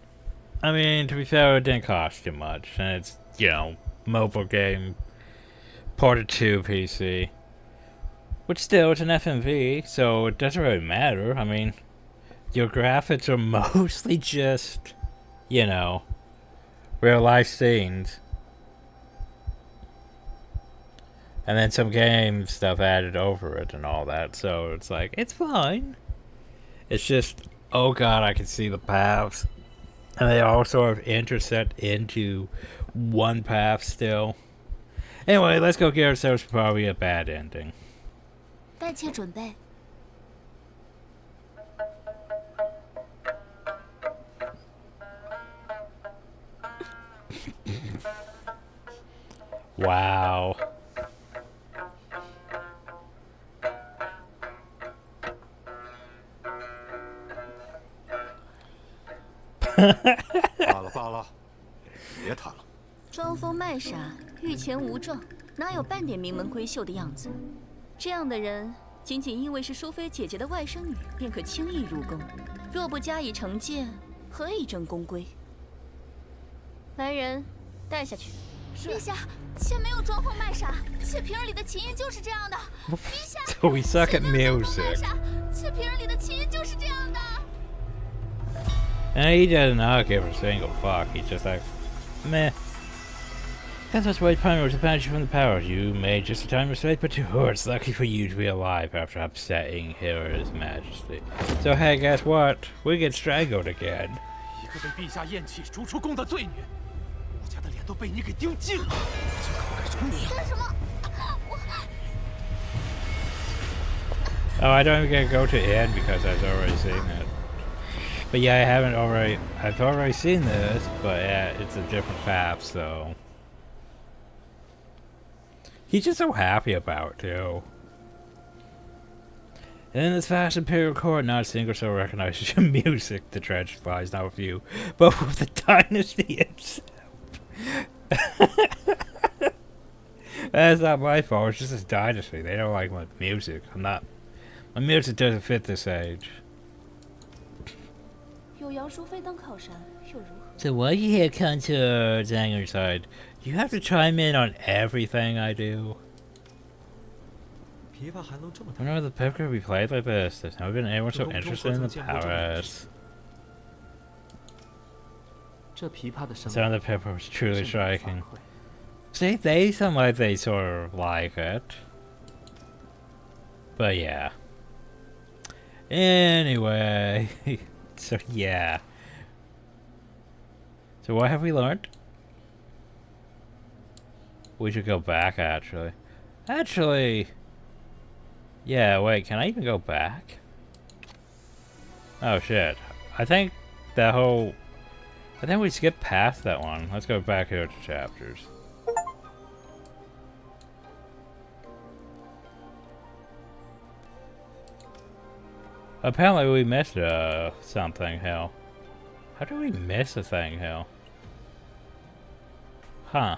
I mean, to be fair, it didn't cost too much, and it's, you know, mobile game, ported to PC. Which still, it's an FMV, so it doesn't really matter. I mean, your graphics are mostly just, you know, real life scenes. And then some game stuff added over it and all that, so it's like, it's fine. It's just, oh god, I can see the paths. And they all sort of intersect into one path still. Anyway, let's go get ourselves probably a bad ending. 待妾准备。 Wow.罢了罢了，别谈了。装疯卖傻，御前无状，哪有半点名门闺秀的样子？这样的人，仅仅因为是淑妃姐姐的外甥女，便可轻易入宫。若不加以惩戒，何以正宫规？来人，带下去。陛下，妾没有装疯卖傻，妾平日里的琴音就是这样的。陛下， So we suck at music. 妾平日里的琴音就是这样的。 And he does not give a single fuck. He's just like, meh. That's what's right, Pyro, to banish you from the power. You made just a time mistake, but it's lucky for you to be alive after upsetting His Majesty. So hey, guess what? We get strangled again. 一个被陛下厌弃、逐出宫的罪女，武家的脸都被你给丢尽了，这可不该容你。干什么？ Oh, I don't even get to go to end because I've already seen it. But yeah, I've already seen this, but yeah, it's a different path, so. He's just so happy about it, too. And in this vast imperial court, not a single soul recognizes your music. The tragedy lies not with you, but with the dynasty itself. That's not my fault, it's just this dynasty. They don't like my music. My music doesn't fit this age. 有杨淑妃当靠山，又如何？ So why you here come to Zanger side? You have to chime in on everything I do. 琵琶还能这么 I know the pip could be played like this. There's never been anyone so interested in the palace. 这琵琶的声 Sound of the pip was truly striking. See, they sound like they sort of like it. But yeah. Anyway. So yeah. So what have we learned? We should go back actually. Actually, yeah, wait, can I even go back? Oh shit. I think we skipped past that one. Let's go back here to chapters. Apparently we missed something, hell. How do we miss a thing, hell? Huh.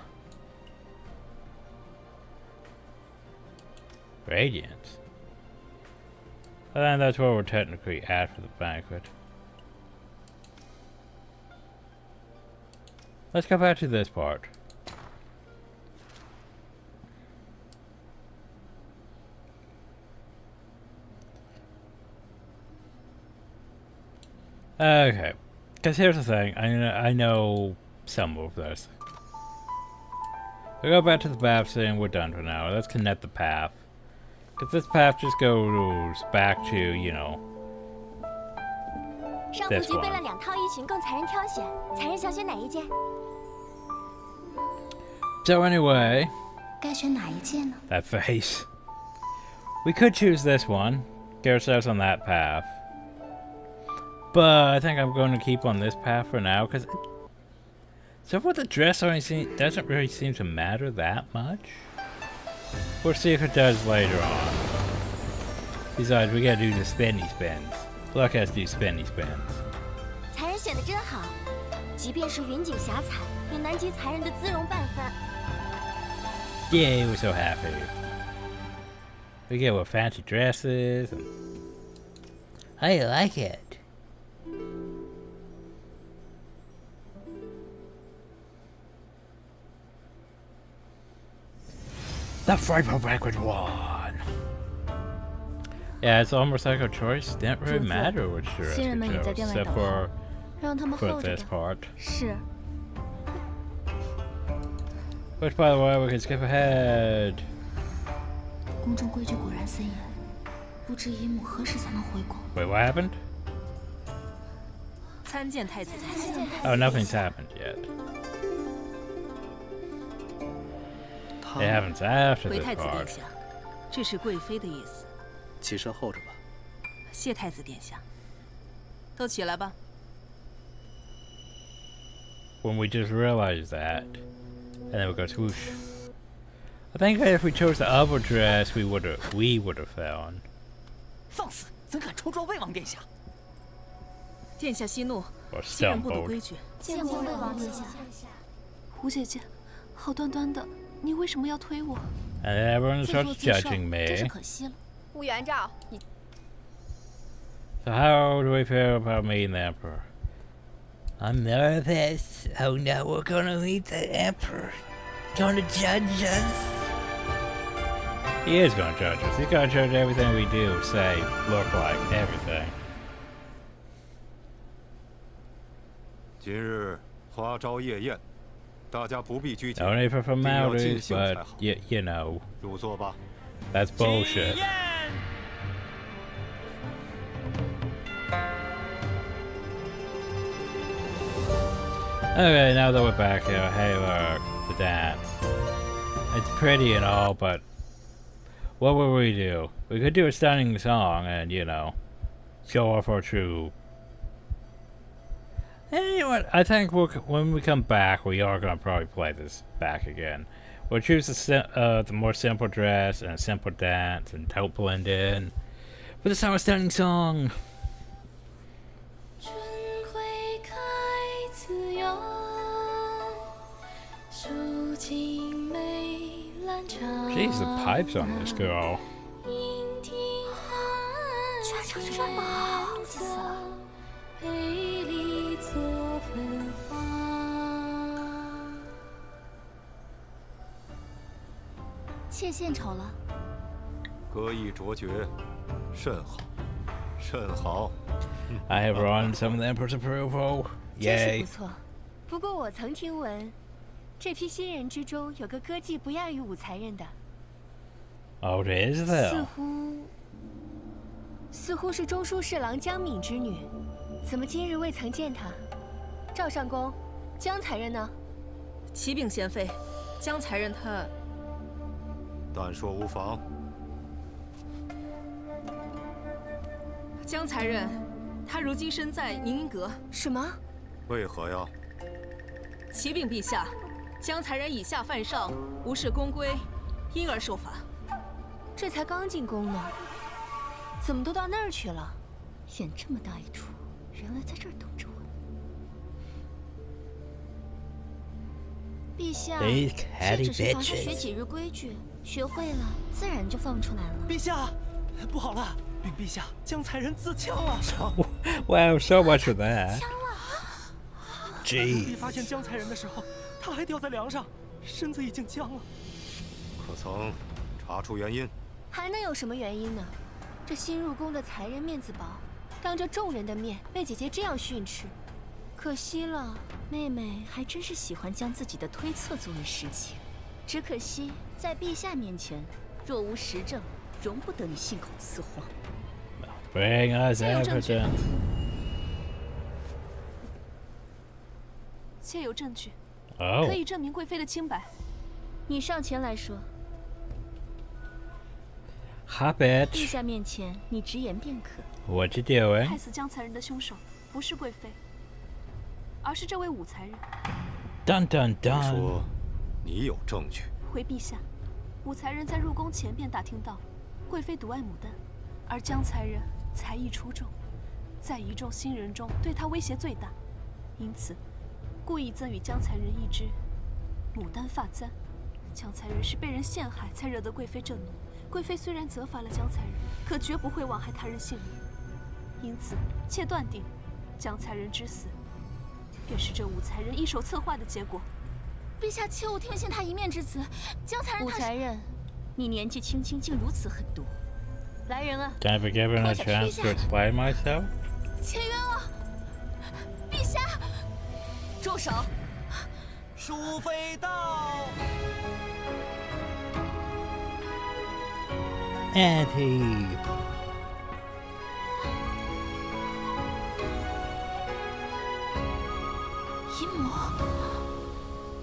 Radiance. I think that's where we're technically at for the banquet. Let's go back to this part. Okay, because here's the thing, I know some of this. We go back to the path scene, we're done for now. Let's connect the path. Because this path just goes back to, you know, this one. So anyway, that face. We could choose this one, get ourselves on that path. But I think I'm going to keep on this path for now, because so for the dress doesn't really seem to matter that much. We'll see if it does later on. Besides, we gotta do the spinny spins. Let us do spinny spins. Yeah, we're so happy. We get our fancy dresses. And I like it. The frightful banquet one. Yeah, it's almost like a choice. Didn't really matter which dress we chose, except for this part. Which, by the way, we can skip ahead. Wait, what happened? Oh, nothing's happened yet. It happens after this part. 这是贵妃的意思。起身候着吧。谢太子殿下。都起来吧。When we just realized that, and then we go swoosh. I think if we chose the other dress, we would have found. 放肆！怎敢冲撞魏王殿下？殿下息怒， Or 新人不懂 stumbled. 规矩。见过魏王殿下。胡姐姐，好端端的，你为什么要推我？ And everyone starts judging me. 可惜了。乌元照，你。 So how do we feel about meeting the Emperor? I'm nervous. Oh no, we're gonna meet the Emperor. Gonna judge us. He is gonna judge us. He's gonna judge everything we do, say, look like, everything. 今日花朝夜宴，大家不必拘谨， No need for 一定要尽 formalities, 兴才 but 好。 you know, 入座吧。 that's bullshit. Okay, now that we're back here, hey look, the dance. It's pretty and all, but what would we do? We could do a stunning song and, you know, show off our true... And you know what? I think when we come back, we are going to probably play this back again. We'll choose the more simple dress and a simple dance and help blend in. But this time a stunning song. Jeez, the pipes on this girl. I have won some of the Emperor's approval. 真是 Yay. 不错。不过我曾听闻，这批新人之中有个歌技不亚于武才人的。 Oh, it is though. 似乎是中书侍郎江敏之女，怎么今日未曾见她？赵上公，江才人呢？启禀贤妃，江才人他但说无妨。江才人，他如今身在凝音阁。什么？为何呀？启禀陛下，江才人以下犯上，无视宫规，因而受罚。这才刚进宫呢，怎么都到那儿去了？演这么大一出，原来在这儿等着我。陛下，这只是罚他学几日规矩，学会了自然就放出来了。陛下，不好了，禀陛下，江才人自枪了。Wow, so much of that. 枪了！被发现江才人的时候，他还吊在梁上，身子已经僵了。可曾查出原因？还能有什么原因呢？这新入宫的才人面子薄，当着众人的面被姐姐这样训斥，可惜了。妹妹还真是喜欢将自己的推测作为实情，只可惜在陛下面前，若无实证，容不得你信口雌黄。Bring us evidence. 切有证据， Oh. 可以证明贵妃的清白。你上前来说。Hop it. 陛下面前，你直言便可。What you doing? 害死江才人的凶手不是贵妃，而是这位武才人。Dun dun 你 dun. 说你有证据？回陛下，武才人在入宫前便打听到贵妃独爱牡丹，而江才人才艺出众，在一众新人中对他威胁最大，因此故意赠予江才人一支牡丹发簪。江才人是被人陷害才惹得贵妃震怒。贵妃虽然责罚了江才人，可绝不会枉害他人性命。因此，妾断定，江才人之死，便是这武才人一手策划的结果。陛下，切勿听信他一面之词。江才人武才人，你年纪轻轻竟如此狠毒，来人啊！ Can I be given a chance to explain myself? 妾冤枉！陛下，住手！淑妃到。Auntie. 阴谋。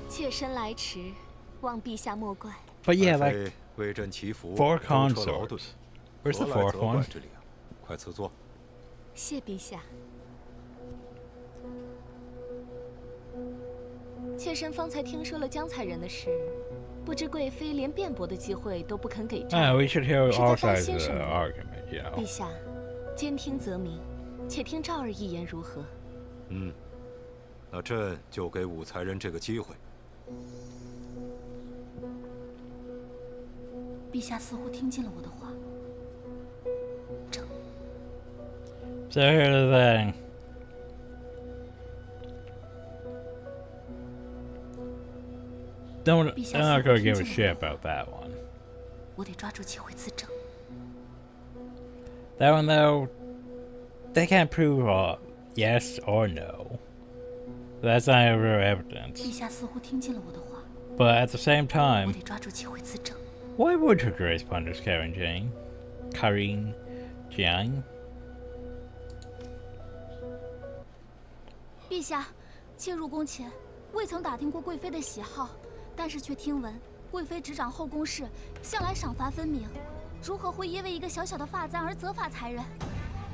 妾身来迟，望陛下莫怪。 But yeah, like 为朕祈福four 舟车劳顿 consorts. Where's the 何来 fourth 责怪 one? 之理啊？快赐座。谢陛下。妾身方才听说了江才人的事，不知贵妃连辩驳的机会都不肯给朕。We should hear 是 all 在担 sides 心 of 什 the 么？ argument, you know. 陛下，兼听则明，且听赵儿一言如何？那朕就给武才人这个机会。陛下似乎听进了我的话。 So here's the thing. I'm not gonna give a shit about that one. 我得抓住机会自证。 That one though, they can't prove yes or no. That's not real evidence. 陛下似乎听进了我的话。 But at the same 我 time, 得抓住机会自证。 why would Her Grace punish Karen Jiang? 陛下，妾入宫前未曾打听过贵妃的喜好，但是却听闻贵妃执掌后宫事，向来赏罚分明，如何会因为一个小小的发簪而责罚才人？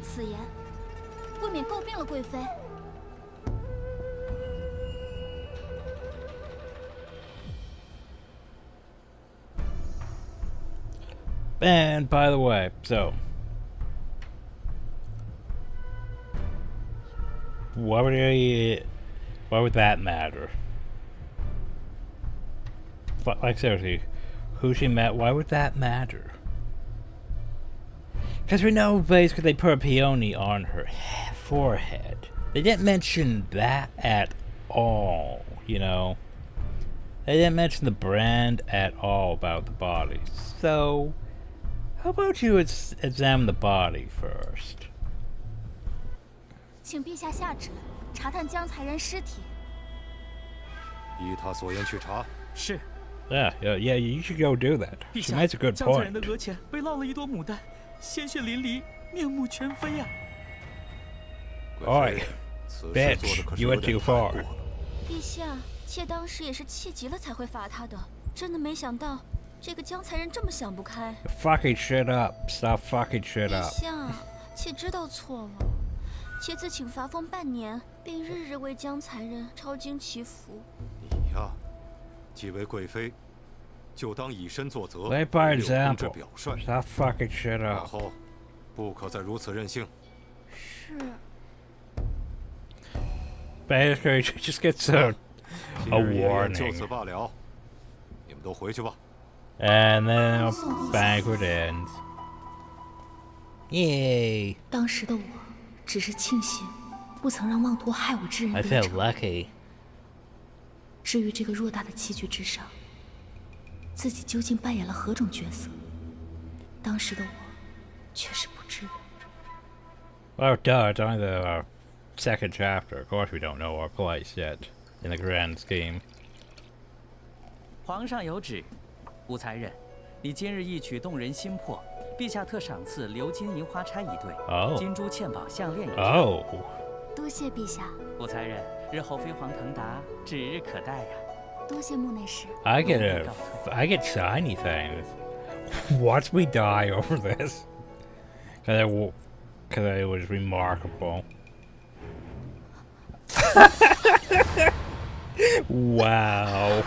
此言未免诟病了贵妃。 And by the way, so why would that matter? But like seriously, who she met? Why would that matter? Because we know basically they put a peony on her forehead. They didn't mention that at all, you know. They didn't mention the brand at all about the body. So how about you examine the body first? 请陛下下旨，查探江才人尸体。依他所言去查。是。Yeah, you should go do that. 陛 She 下， makes a good 江才人 point. 的额前被烙了一朵牡丹，鲜血淋漓，面目全非呀。Oi, bitch, you went too far. 陛下，妾当时也是气急了才会罚他的，真的没想到这个江才人这么想不开。Fucking shit up! Stop fucking shit 陛 up! 下，妾知道错了。妾自请罚俸半年，并日日为江才人抄经祈福。你呀，既为贵妃，就当以身作则， Lead by 有功之 example. 表率。 Stop fucking shit 然 up. 后，不可再如此任性。是。 Basically, she just gets a 就 warning. 此罢了，你们都回去吧。 And then banquet ends. Yay! 当时的我，只是庆幸不曾让妄图害我之人 I 得 felt 逞。 lucky. 至于这个偌大的棋局之上，自己究竟扮演了何种角色，当时的我却是不知的。 Well, duh, it's only the second chapter. Of course we don't know our place yet in the grand scheme. 皇上有旨，吴才人，你今日一曲动人心魄，陛下特赏赐鎏金银花钗一对， Oh. 金珠嵌宝项链一对。Oh. 多谢陛下，吴才人，日后飞黄腾达，指日可待呀。多谢木内侍。I get shiny things. Watch me die over this. Cause it was remarkable. Wow.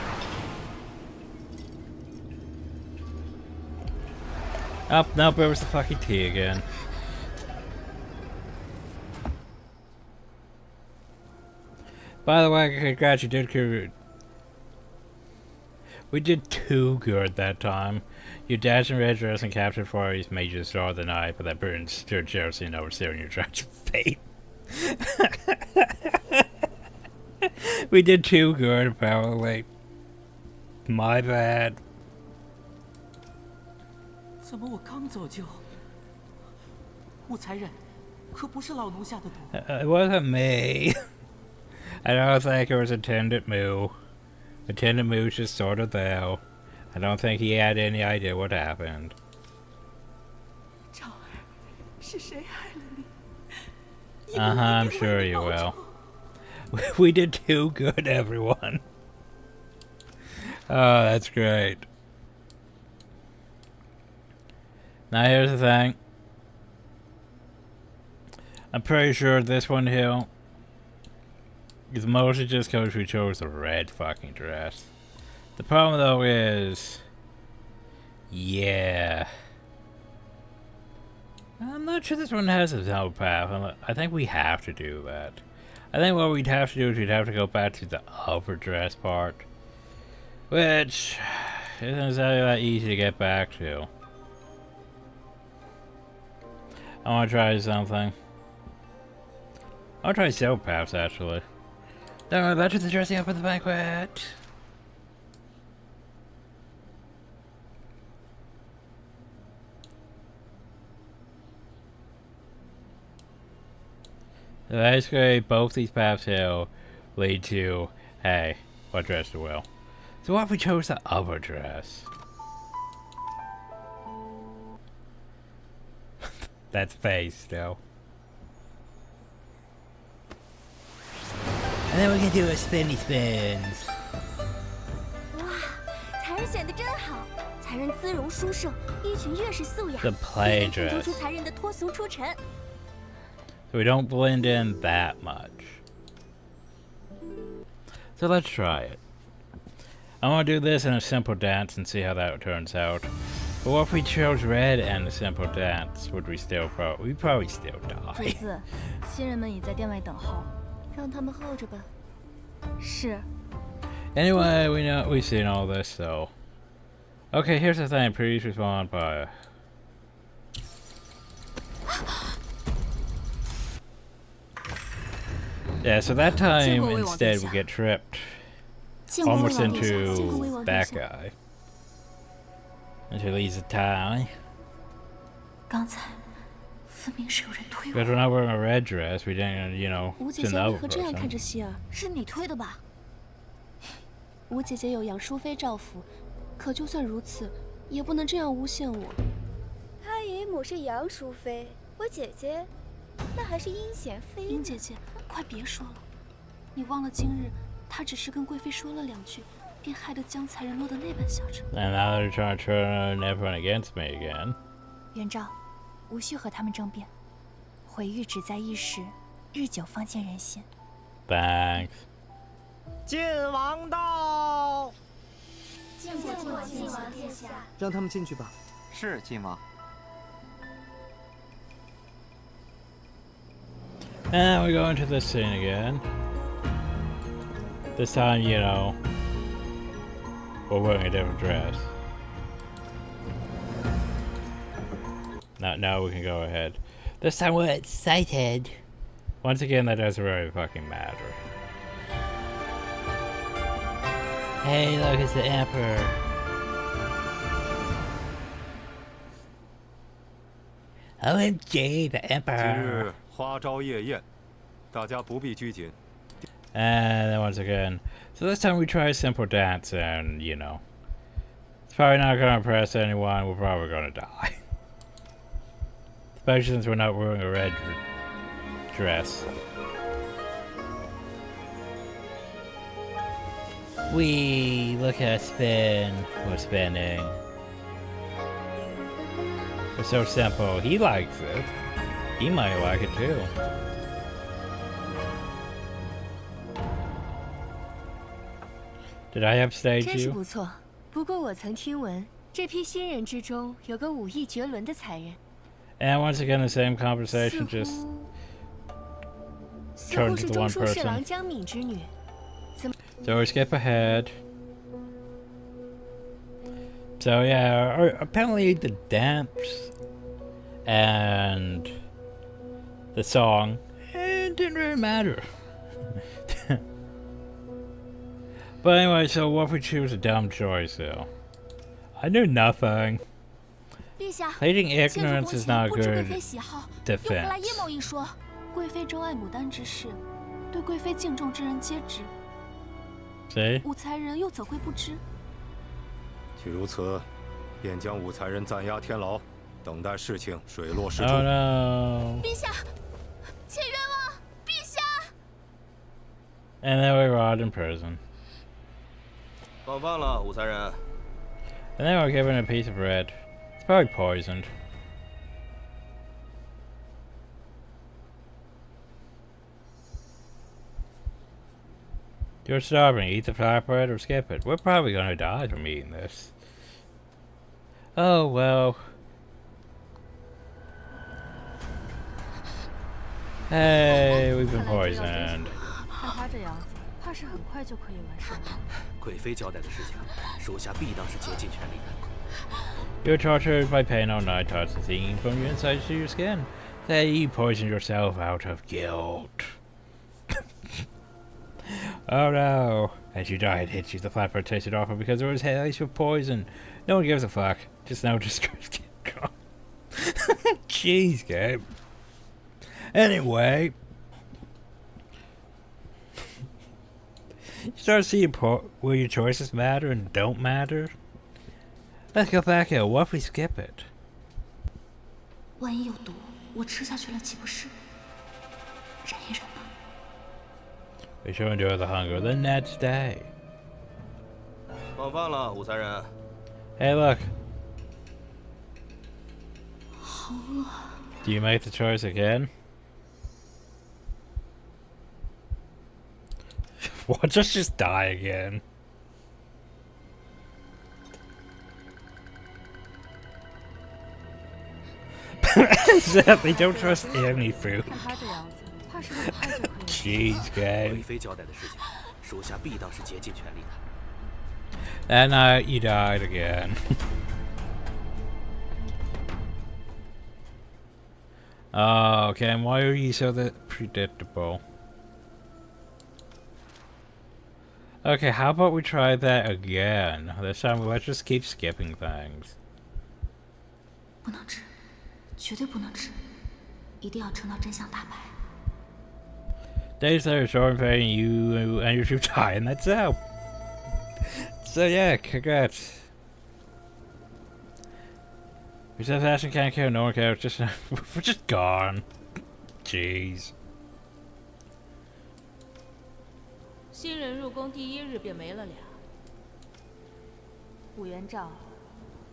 Oh, nope, it was the fucking tea again. By the way, congrats, you did good. We did too good that time. You dashed in red dress and captured 4 of these mages saw the night, but that burden stirred jealousy and overseeing your tragic fate. We did too good, apparently. My bad. 怎么我刚走就？吴才人，可不是老奴下的毒。It wasn't me. I don't think it was Attendant Moo. Attendant Moo's just sort of there. I don't think he had any idea what happened. 昭儿，是谁害了你？ I'm sure you will. We did too good, everyone. Oh, that's great. Now here's the thing. I'm pretty sure this one here is mostly just because we chose the red fucking dress. The problem though is, yeah, I'm not sure this one has its own path. I think we have to do that. I think what we'd have to do is we'd have to go back to the upper dress part, which isn't exactly that easy to get back to. I want to try something. I want to try several paths actually. No, back to the dressing up at the banquet. So basically, both these paths here lead to, hey, what dress to wear? So what if we chose the upper dress? That's face, still. And then we can do a spinny spins. 哇，才人选的真好，才人姿容殊胜，衣裙越是素雅， The play 看 dress. 出才人的脱俗出尘。 So we don't blend in that much. So let's try it. I want to do this in a simple dance and see how that turns out. But what if we chose red and the simple dance? Would we still we'd probably still 主 die. 子，新人们已在殿外等候，让他们候着吧。是。 Anyway, we've seen all this, so. Okay, here's the thing. Please respond by. Yeah, so that time instead we get tripped almost into that guy. Until he's a tie. 刚才分明是有人推 Because 我。 we're not wearing a red dress, we didn't, you know, 吴姐 it's 姐为 another 何这样看 person. 着希儿？是你推的吧？吴姐姐有杨淑妃照拂，可就算如此，也不能这样诬陷我。她姨母是杨淑妃，我姐姐，那还是阴险妃呢。殷姐姐，快别说了，你忘了今日她只是跟贵妃说了2句，便害得江才人落得那般下场。 And now they're trying to turn everyone against me again. 元昭，无需和他们争辩，毁誉只在一时，日久方见人心。 Thanks. 晋王到！见过晋王殿下。让他们进去吧。是晋王。 And we go into this scene again. This time, you know, we're wearing a different dress. Now we can go ahead. This time we're excited. Once again, that doesn't really fucking matter. Hey, look, it's the Emperor. OMG, the 今 Emperor. 日花朝夜宴，大家不必拘谨。 And then once again, so this time we try a simple dance, and you know, it's probably not gonna impress anyone. We're probably gonna die, especially since we're not wearing a red dress. We look at us spin. We're spinning. It's so simple. He likes it. He might like it too. Did I upstage 真是 you? 不错。不过我曾听闻，这批新人之中有个武艺绝伦的才人。 And once again, the same conversation, just 似 turned 乎 to 是 the 中 one 书侍郎 person. 江敏之女。怎么？ So we skip ahead. So yeah, apparently the dance and the song didn't really matter. But anyway, so what if we choose a dumb choice though? I knew nothing. 陛下， Pleading 妾入 ignorance 宫 is 前 not 不知贵 good 妃喜好，又何来阴 defense. 谋一说？贵妃钟爱牡丹之事，对贵妃敬重之人皆知。 See? 武才人又怎会不知？既如此，便将武才人暂押天牢，等待事情水落石出。 Oh no. 陛下，妾冤枉！陛下。 And then we rot in prison. 放饭了，武才人。 And then we're given a piece of bread. It's probably poisoned. You're starving. Eat the flatbread or skip it. We're probably gonna die from eating this. Oh well. Hey, we've been poisoned. 看他这样子，怕是很快就可以完事了。贵妃交代的事情，属下必当是竭尽全力的。 You're tortured by pain all night, toxicity from your inside to your skin. That you poisoned yourself out of guilt. Oh no. As you died, hit you. The flatbread tasted awful because it was laced with poison. No one gives a fuck. Just no disgrace. Jeez, Gabe. Anyway. You start seeing where your choices matter and don't matter. Let's go back here. What if we skip it? 万一有毒，我吃下去了岂不是？忍一忍吧。 We shall endure the hunger the next day. 放饭了，武才人。 Hey, look. 好饿。 Do you make the choice again? Watch us just die again. They don't trust any food. 看他这样子，怕是很快就可以。 Jeez, guy. 贵妃交代的事情，属下必当是竭尽全力的。 That night, you died again. Oh, okay, and why are you so predictable? Okay, how about we try that again? This time, let's just keep skipping things. 不能吃，绝对不能吃，一定要撑到真相大白。 Days later, Soren Fang, you and your troop die, and that's out. So yeah, congrats. We said fashion can't kill, no one cares, just we're just gone. Jeez. 新人入宫第一日便没了俩，武元照，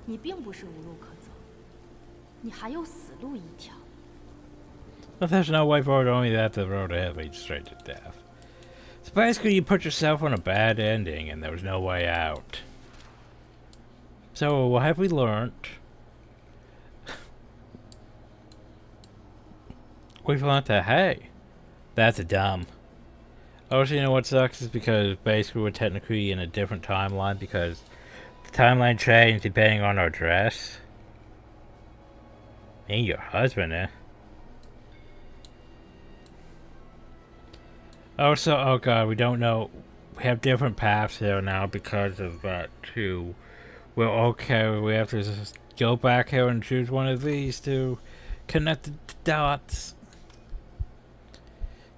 你并不是无路可走，你还有死路一条。 But there's no way forward, only that the road ahead leads straight to death. So basically, you put yourself on a bad ending, and there was no way out. So, what have we learned? We've learned that, hey, that's a dumb. Also, you know what sucks is because basically we're technically in a different timeline because the timeline changed depending on our dress. And your husband, eh? Also, oh god, we don't know. We have different paths here now because of that too. Well, okay, we have to just go back here and choose one of these to connect the dots.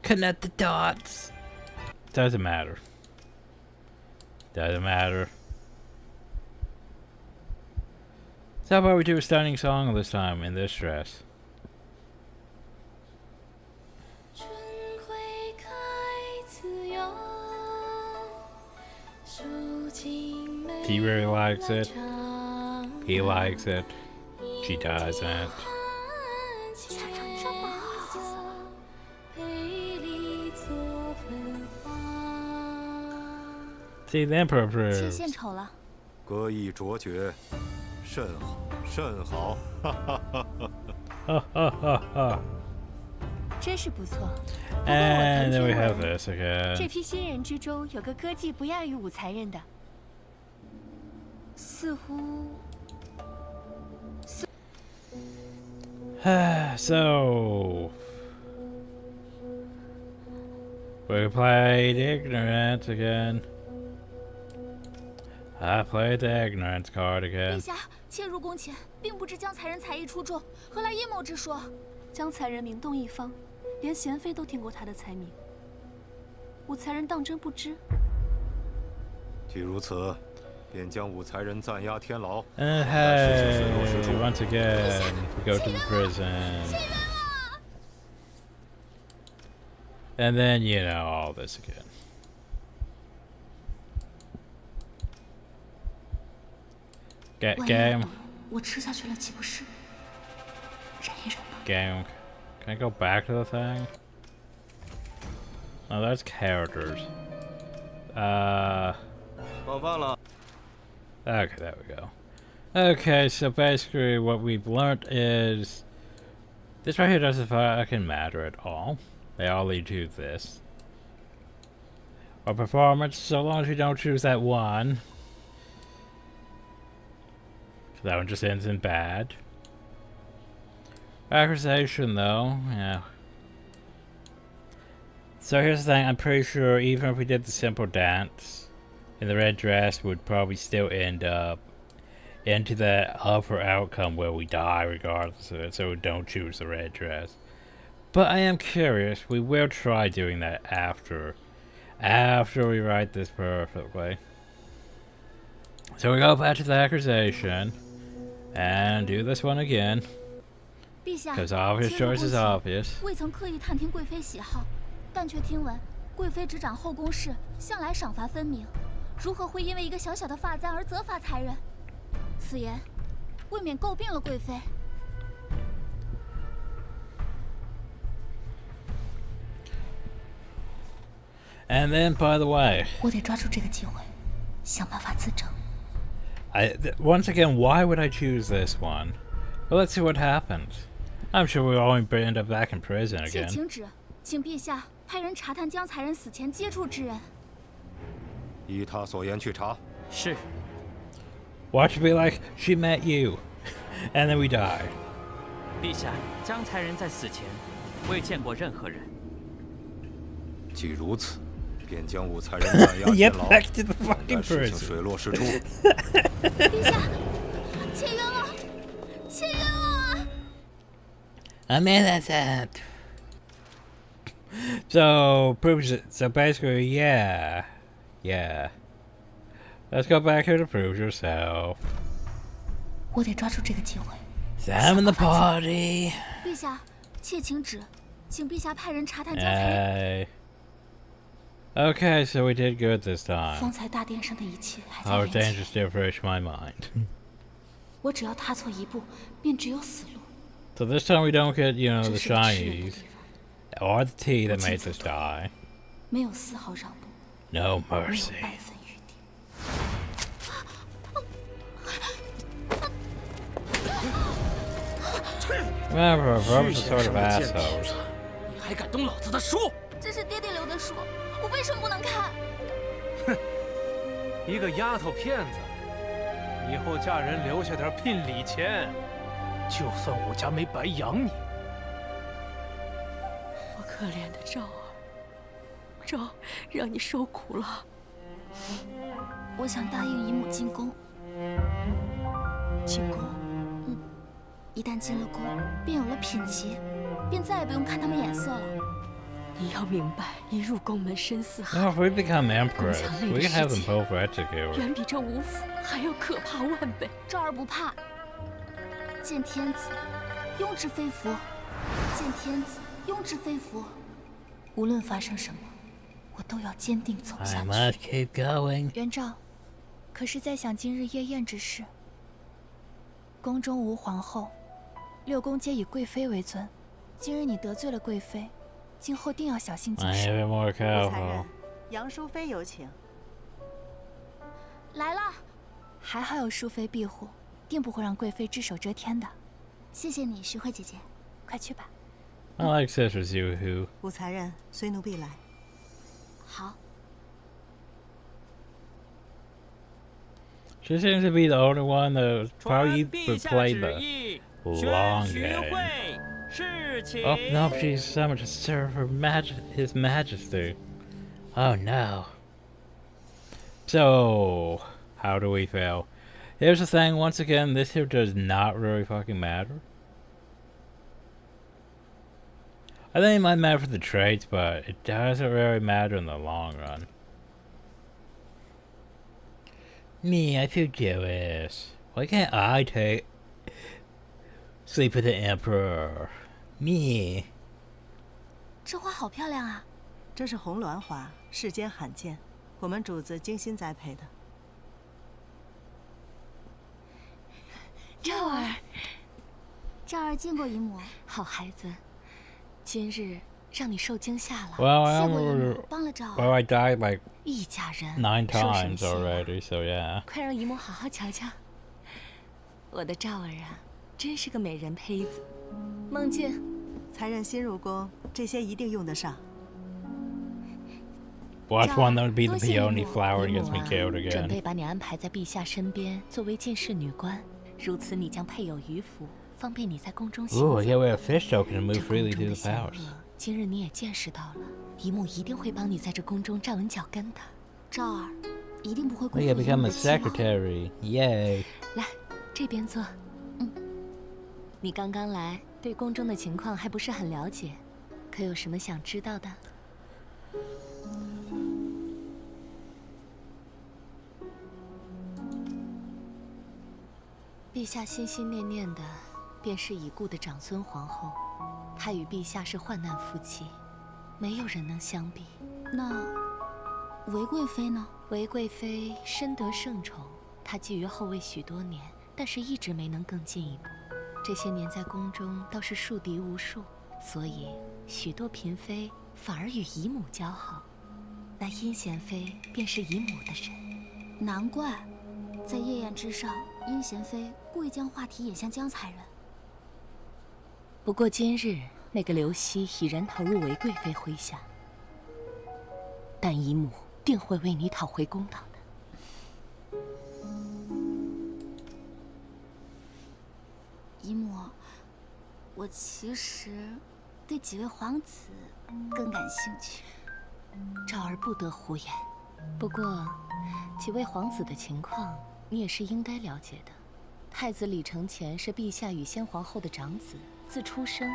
Connect the dots. Doesn't matter. Doesn't matter. So how about we do a stunning song this time in this dress? He really likes it. He likes it. She doesn't. See the Emperor approves. 切献丑了。歌艺卓绝，甚好，甚好，哈哈哈哈哈哈哈。真是不错。 And then we have this again. 这批新人之中有个歌技不亚于武才人的，似乎。So we played ignorance again. I played the ignorance card 陛 again. 下，妾入宫前并不知江才人才艺出众，何来阴谋之说？江才人名动一方，连贤妃都听过他的才名。武才人当真不知？既如此，便将武才人暂押天牢。 And hey, once again, we go to the prison. And then, you know, all this again. Game. 我吃下去了，岂不是？忍一忍吧。 Game. Can I go back to the thing? Oh, that's characters. Okay, there we go. Okay, so basically what we've learned is this right here doesn't fucking matter at all. They all lead to this. Or performance, so long as you don't choose that one. So that one just ends in bad. Accusation though, yeah. So here's the thing, I'm pretty sure even if we did the simple dance in the red dress, would probably still end up into that upper outcome where we die regardless of it, so we don't choose the red dress. But I am curious, we will try doing that after we write this perfectly. So we go back to the accusation and do this one again. 陛下， Because obvious choice is obvious. 未曾刻意探听贵妃喜好，但却听闻贵妃执掌后宫事，向来赏罚分明，如何会因为一个小小的发簪而责罚才人？此言未免诟病了贵妃。 And then, by the way, 我得抓住这个机会，想办法自证。 once again, why would I choose this one? Well, let's see what happens. I'm sure we'll only end up back in prison 妾 again. 请旨，请陛下派人查探江才人死前接触之人。依他所言去查。是。 Watch it be like she met you, and then we die. 陛下，江才人在死前未见过任何人。既如此，便将武才人暂押天牢，待事情水落石出。陛下，妾冤枉，妾冤枉啊！ I'm innocent. So proves it. So basically, yeah. Let's go back here to prove yourself. 我得抓住这个机会。 Sam in the party. 陛下，妾请旨，请陛下派人查探江才人。Okay, so we did good this time. 方才大殿上的一切还在 Our 眼前。 danger still fresh in my mind. 我只要踏错一步，便只有死路。 So this time we don't get, you know, the shinies or the tea that made us die. 没有丝毫让步。 No 没有 mercy. 半分余地。 Remember, Rob's a sort of assholes. 你还敢动老子的书？这是爹爹留的书，我为什么不能看？哼，一个丫头片子，以后嫁人留下点聘礼钱，就算我家没白养你。我可怜的赵儿，赵，让你受苦了。我想答应姨母进宫。进宫？一旦进了宫，便有了品级，便再也不用看他们眼色了。你要明白，一入宫门深似海。 Now, if we become empress, we can have them both executed. 远比这吴府还要可怕万倍。赵儿不怕。见天子，庸之非福；见天子，庸之非福。无论发生什么，我都要坚定走下 I 去。 must keep going. 元昭，可是在想今日夜宴之事。宫中无皇后，6宫皆以贵妃为尊。今日你得罪了贵妃，今后定要小心谨 I 慎。 have more 吴才 careful. 人，杨淑妃有请。来了，还好有淑妃庇护，定不会让贵妃只手遮天的。谢谢你，徐慧姐姐，快去吧。 I like sisters, Yoo-hoo. 吴才人，随奴婢来。好。 She seems to be the only one that probably would play the long game. Oh no, she's summoned to serve His Majesty. Oh no. So, how do we fail? Here's the thing, once again, this here does not really fucking matter. I think it might matter for the traits, but it doesn't really matter in the long run. Me, I feel jealous. Why can't I sleep with the Emperor? Me. 这花好漂亮啊！这是红鸾花，世间罕见，我们主子精心栽培的。赵儿，赵儿见过姨母。好孩子，今日让你受惊吓了。 Well, I 谢过姨 remember. 母，帮了赵儿。 Well, I died like 一家人 9 受什么 times 气 already, so yeah. 快让姨母好好瞧瞧。我的赵儿啊，真是个美人胚子。梦见，才人新入宫，这些一定用得上。 Watch one that would be the 多谢姨 peony 母 flower and 姨 gets 母 me 啊 killed 准备 again. 把你安排在陛下身边，作为近侍女官。如此，你将配有鱼服，方便你在宫中行 Ooh, 走。 yeah, we have fish token to 这 move 宫 freely 中 through 的 the 享 powers. 乐，今日你也见识到了，姨母一定会帮你在这宫中站稳脚跟的。赵儿，一定不会 We 辜负 have 姨母 become 的 a 期望。 secretary. Yay. 来，这边坐。你刚刚来，对宫中的情况还不是很了解，可有什么想知道的？陛下心心念念的，便是已故的长孙皇后。她与陛下是患难夫妻，没有人能相比。那韦贵妃呢？韦贵妃深得圣宠，她觊觎后位许多年，但是一直没能更进一步。这些年在宫中倒是树敌无数，所以许多嫔妃反而与姨母交好。那阴贤妃便是姨母的人。难怪，在夜宴之上，阴贤妃故意将话题引向江才人。不过今日那个刘熙已然投入韦贵妃麾下，但姨母定会为你讨回公道的。姨母，我其实对几位皇子更感兴趣。赵儿不得胡言。不过，几位皇子的情况你也是应该了解的。太子李承乾是陛下与先皇后的长子，自出生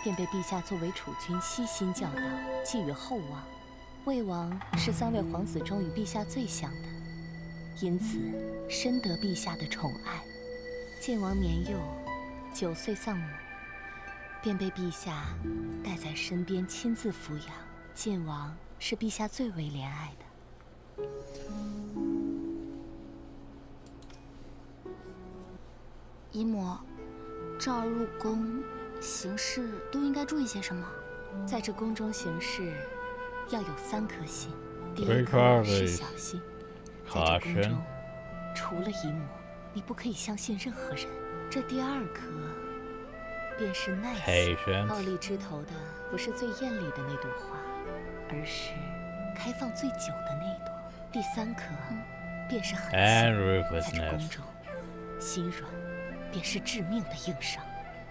便被陛下作为储君悉心教导，寄予厚望。魏王是3位皇子中与陛下最像的，因此深得陛下的宠爱。晋王年幼，9岁丧母，便被陛下带在身边亲自抚养。晋王是陛下最为怜爱的。姨母，这儿入宫行事都应该注意些什么？在这宫中行事，要有3颗心。第一颗是小心，在这宫中，除了姨母，你不可以相信任何人。这第2颗便是耐心。傲立枝头的不是最艳丽的那朵花，而是开放最久的那朵。第3颗便是狠心。在这宫中，心软便是致命的硬伤。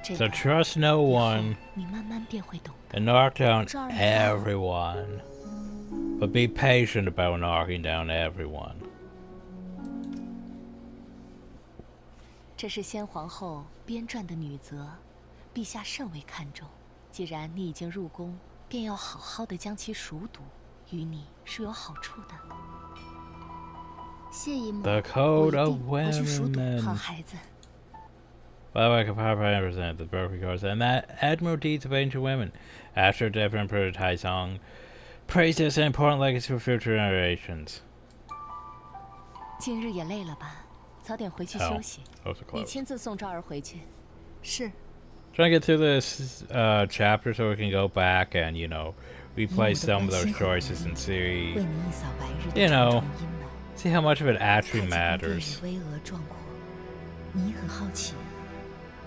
So trust no one 你慢慢便会懂得。and knock down everyone, but be patient about knocking down everyone. 这是先皇后编撰的女则，陛下甚为看重。既然你已经入宫，便要好好的将其熟读，于你是有好处的。谢姨母， The code of 我一定回去熟读。 women. 好孩子。 By the way, Kapapa represent the broken cards and that admirable deeds of ancient women. After death, Emperor Taizong praised this important legacy for future generations. 今日也累了吧？早点回去休息。你亲自送赵儿回去。是。 Trying to get through this chapter so we can go back and, you know, replay some of those choices and see, you know, see how much of it actually matters. 你很好奇，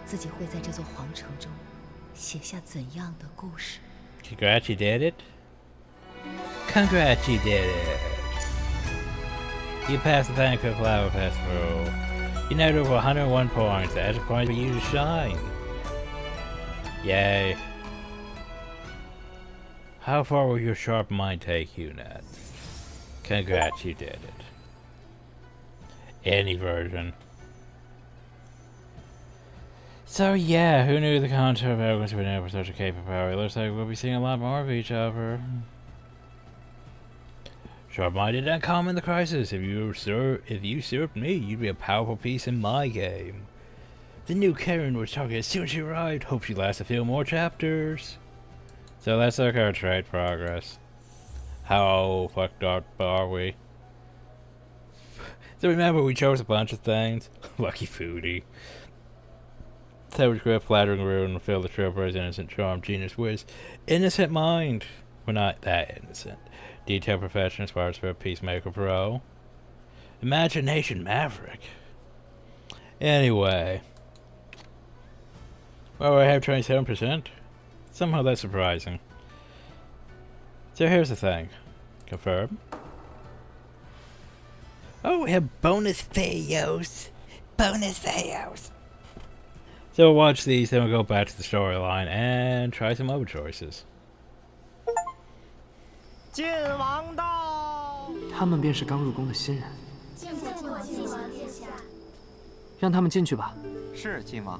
自己会在这座皇城中写下怎样的故事？ Congrats, you did it. Congrats, you did it. You passed the Vancouver Flower Festival. You netted over 101 points. That's a point for you to shine. Yay. How far will your sharp mind take you, Ned? Congrats, you did it. Any version. So yeah, who knew the concept of arrogance would never such a capable power? It looks like we'll be seeing a lot more of each other. Sharp-minded and calm in the crisis. If you served me, you'd be a powerful piece in my game. The new Karen was talking as soon as she arrived. Hope she lasts a few more chapters. So let's look at our trade progress. How fucked up are we? So remember, we chose a bunch of things. Lucky foodie. Savage grip, flattering rune, fill the trooper's innocent charm, genius whiz, innocent mind. We're not that innocent. Detail profession inspires for a peacemaker pro. Imagination maverick. Anyway. Well, I have 27%. Somehow that's surprising. So here's the thing. Confirm. Oh, we have bonus videos. Bonus videos. So we'll watch these, then we'll go back to the storyline and try some other choices. 晋王到。他们便是刚入宫的新人。让他们进去吧。是晋王。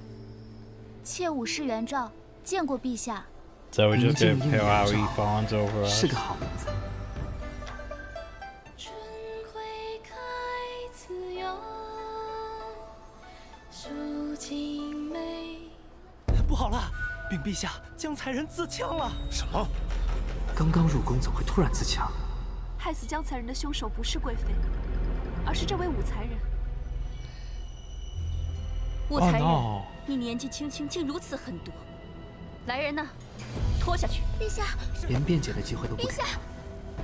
妾武士元昭，见过陛下。 So we're just gonna pill our e-fawns over us. 是个好名字。不好了，禀陛下，江才人自枪了。什么？刚刚入宫，怎会突然自强？害死江才人的凶手不是贵妃，而是这位武才人。武才人，你年纪轻轻竟如此狠毒，来人呐，拖下去！陛下，连辩解的机会都不给。陛下，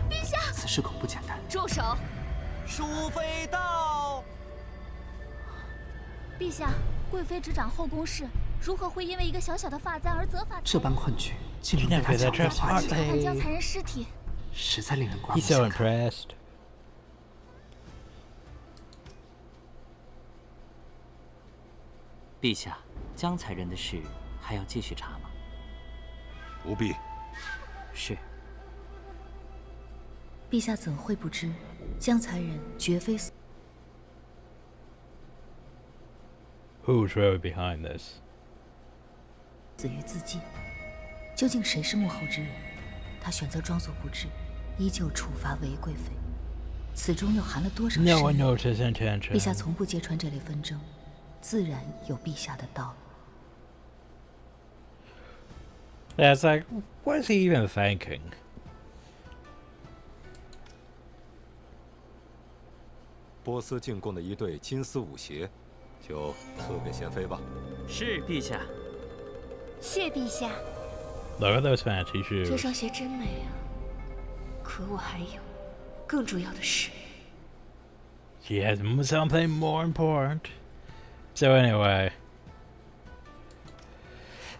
陛下，此事恐不简单。住手！淑妃到。陛下，贵妃执掌后宫事，如何会因为一个小小的发簪而责罚？这般困局，竟能被他狡辩化解。看江才人尸体，实在令人刮目 He's so 相看。 impressed. 陛下，江才人的事还要继续查吗？不必。是。陛下怎会不知，江才人绝非。 Who's really behind this? 死于自尽，究竟谁是幕后之人？他选择装作不知，依旧处罚韦贵妃，此中又含了多少深意？ No one knows his intention. 陛下从不揭穿这类纷争，自然有陛下的道理。 Yeah, it's like, what is he even thinking? 波斯进贡的一对金丝舞鞋，就赐给贤妃吧。是，陛下。谢陛下。 Look at those fancy 这 shoes. 双鞋真美啊！可我还有更重要的事。 She has something more important. So anyway,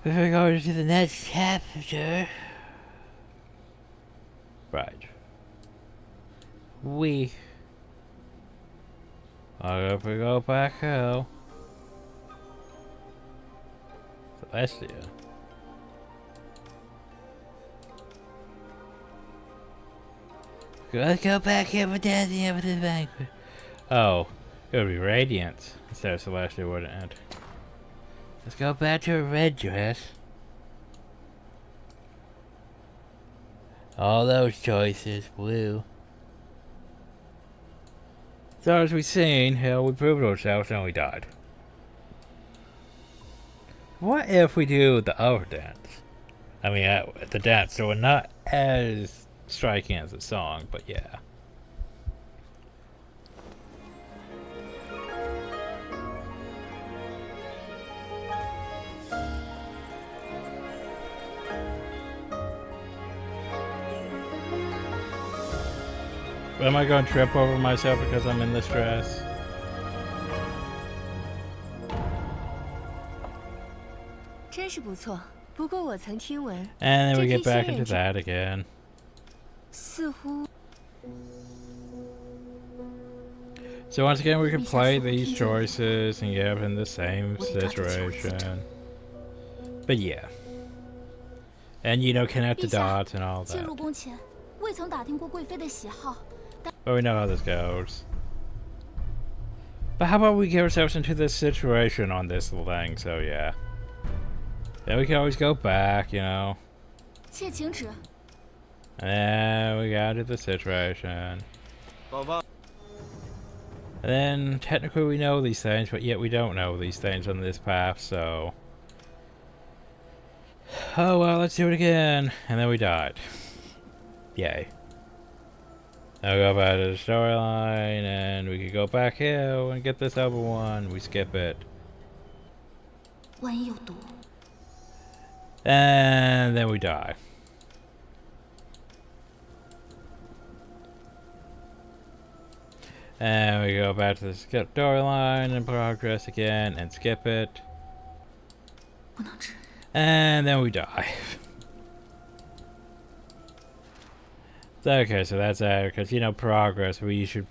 if we go to the next chapter, right? If we go back home, Celestia. Let's go back here for dancing over the banquet. Oh, it would be Radiance instead of Celestia, wouldn't it? Let's go back to a red dress. All those choices, blue. So as we've seen, we proved ourselves and we died. What if we do the other dance? I mean, the dance, so we're not as striking as the song, but yeah. Am I going to trip over myself because I'm in this dress? And then we get back into that again. So once again we can play these choices and get in the same situation. But yeah. And you know, connect the dots and all that. But we know how this goes. But how about we get ourselves into this situation on this thing, so yeah. Then we can always go back, you know. And we got into the situation. And then technically we know these things, but yet we don't know these things on this path, so... Oh well, let's do it again. And then we died. Yay. Now we go back to the storyline, and we could go back here and get this other one. We skip it. And then we die. And we go back to the storyline and progress again and skip it. And then we die. Okay, so that's because, you know, progress, we should...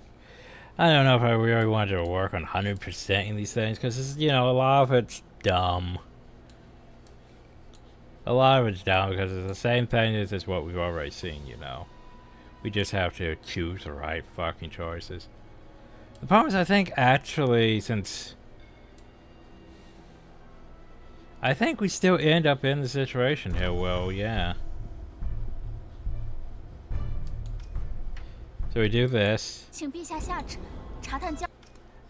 I don't know if I really wanted to work on 100%ing these things, because, you know, a lot of it's dumb. A lot of it's dumb, because it's the same thing as what we've already seen, you know. We just have to choose the right fucking choices. The problem is, I think, actually, since... I think we still end up in the situation here, well, yeah. So we do this.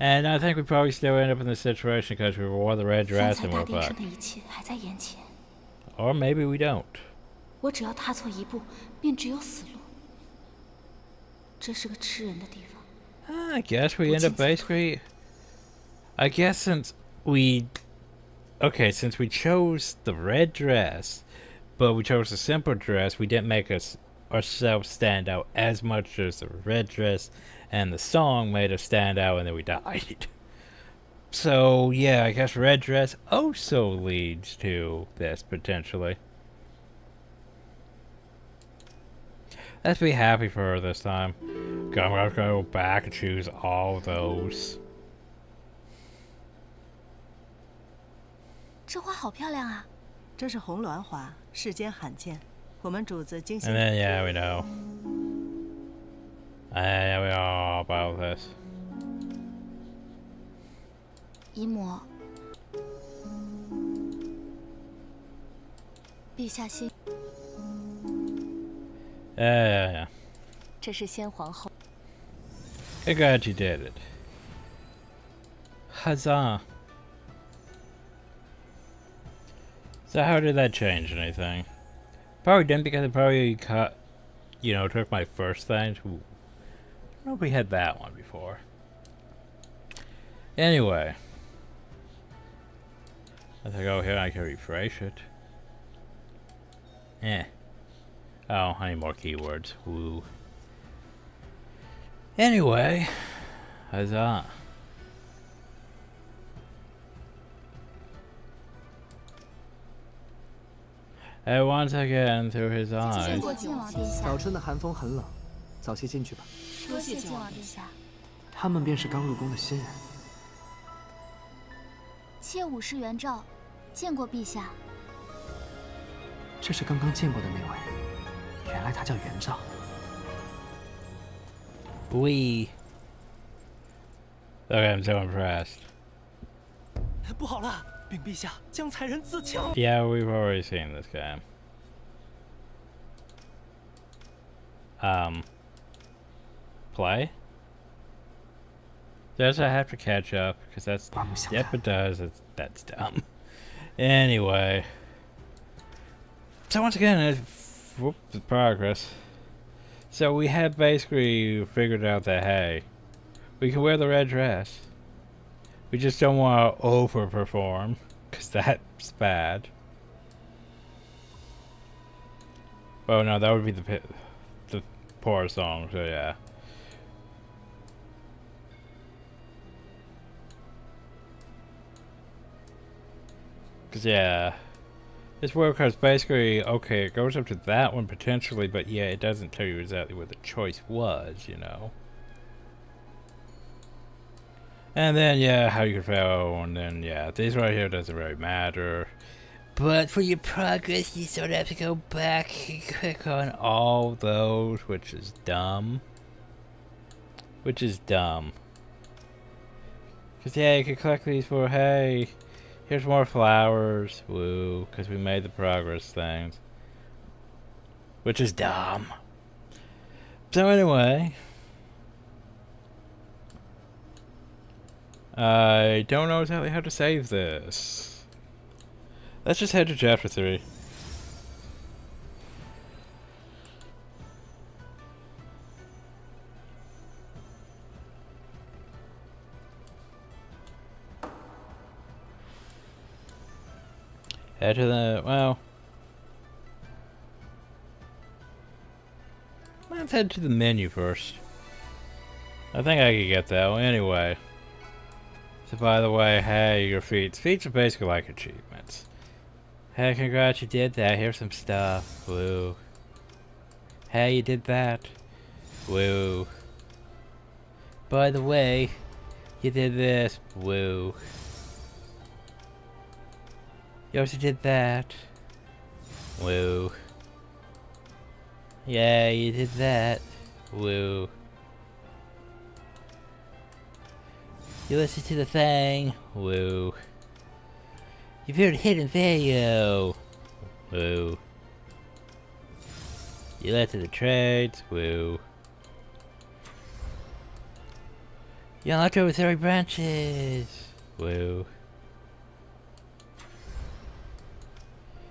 And I think we probably still end up in this situation because we wore the red dress and we're back. Or maybe we don't. I guess we end up basically... I guess since we... Okay, since we chose the red dress, but we chose a simple dress, we didn't make ourselves stand out as much as the red dress and the song made us stand out, and then we died. So yeah, I guess red dress also leads to this potentially. Let's be happy for her this time. I'm gonna go back and choose all those. 这花好漂亮啊！这是红鸾花，世间罕见。我们主子精心。And then yeah, we know. Yeah, we all about this. 姨母，陛下心。Yeah. 这是先皇后。I glad you did it. Huzzah. So how did that change anything? Probably didn't, because it probably cut, you know, took my first thing to... I don't know if we had that one before. Anyway. As I go here, I can refresh it. Oh, I need more keywords. Woo. Anyway. Huzzah. And once again, through his eyes. 早春的寒风很冷，早些进去吧。多谢晋王殿下。他们便是刚入宫的新人。妾武士元昭，见过陛下。这是刚刚见过的那位，原来他叫元昭。We. Okay, I'm so impressed. 不好了，禀陛下，将才人自强。Yeah, we've already seen this guy. Play? Does I have to catch up? Because that's... Yep, it does. That's dumb. Anyway. So once again, the progress. So we have basically figured out that, hey, we can wear the red dress. We just don't want to overperform, because that's bad. Oh no, that would be the poor song, so yeah. Because yeah, this workout's basically, okay, it goes up to that one potentially, but yeah, it doesn't tell you exactly what the choice was, you know. And then, yeah, how you can fail, and then, yeah, this right here doesn't really matter. But for your progress, you sort of have to go back and click on all those, which is dumb. Because, yeah, you can click these for, hey, here's more flowers, woo, because we made the progress things. Which is dumb. So anyway... I don't know exactly how to save this. Let's just head to chapter 3. Head to the, well... Let's head to the menu first. I think I can get that. Well, anyway. So by the way, hey, your feats. Feats are basically like achievements. Hey, congrats, you did that. Here's some stuff. Woo. Hey, you did that. Woo. By the way, you did this. Woo. You also did that. Woo. Yeah, you did that. Woo. You listen to the thing. Woo. You viewed hidden video. Woo. You led to the trades. Woo. You unlocked over 30 branches. Woo.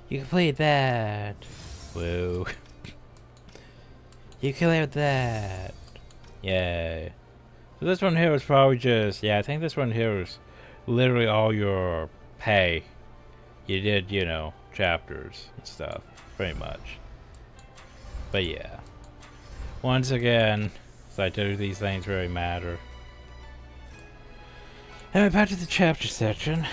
You completed that. Woo. You cleared that. Yay. So this one here was probably just, yeah, I think this one here was literally all your pay. You did, you know, chapters and stuff, pretty much. But yeah. Once again, so I do these things really matter. And we're back to the chapter section.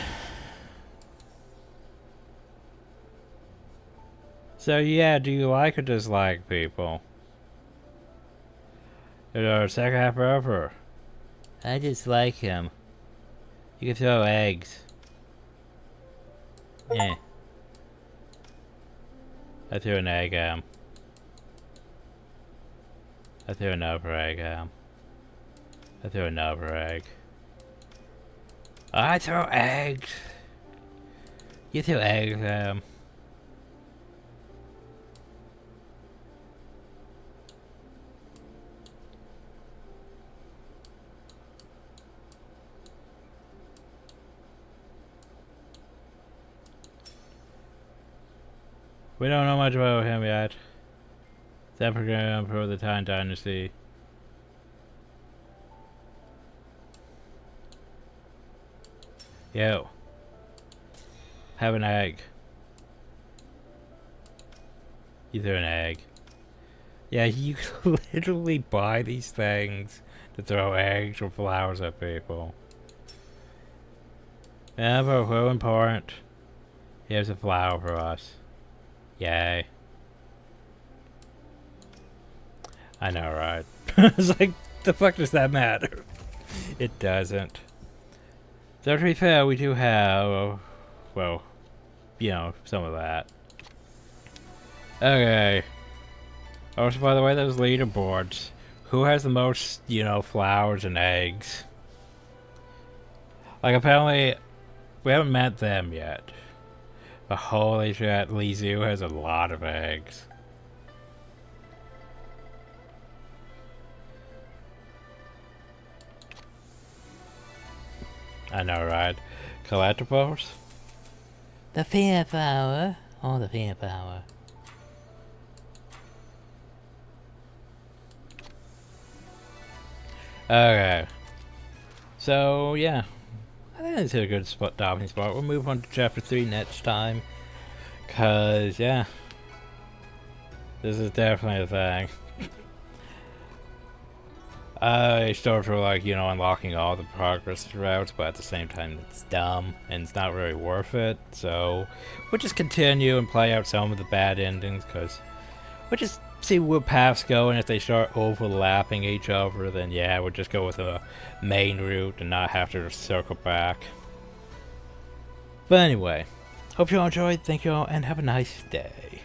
So yeah, do you like or dislike people? Second half forever. I dislike him. You can throw eggs. Yeah. I threw an egg at him. I threw another egg at him. I threw another egg. I throw eggs. You threw eggs at him. We don't know much about him yet. That program for the Tang Dynasty. Yo. Have an egg. Either an egg. Yeah, you can literally buy these things to throw eggs or flowers at people. Yeah, but so important. Here's a flower for us. Yay. I know, right? It's like, the fuck does that matter? It doesn't. So to be fair, we do have, well, you know, some of that. Okay. Also, by the way, those leaderboards. Who has the most, you know, flowers and eggs? Like, apparently, we haven't met them yet. But holy shit, Lizu has a lot of eggs. I know, right? Collectibles? The fear power. Oh, the fear power. Okay. So, yeah. I think it's a good stopping spot. We'll move on to chapter 3 next time. Cause, yeah. This is definitely a thing. I start for, like, you know, unlocking all the progress routes, but at the same time it's dumb and it's not really worth it. So we'll just continue and play out some of the bad endings, because we'll just see where paths go, and if they start overlapping each other, then yeah, we'll just go with a main route and not have to circle back. But anyway, hope you all enjoyed, thank you all, and have a nice day.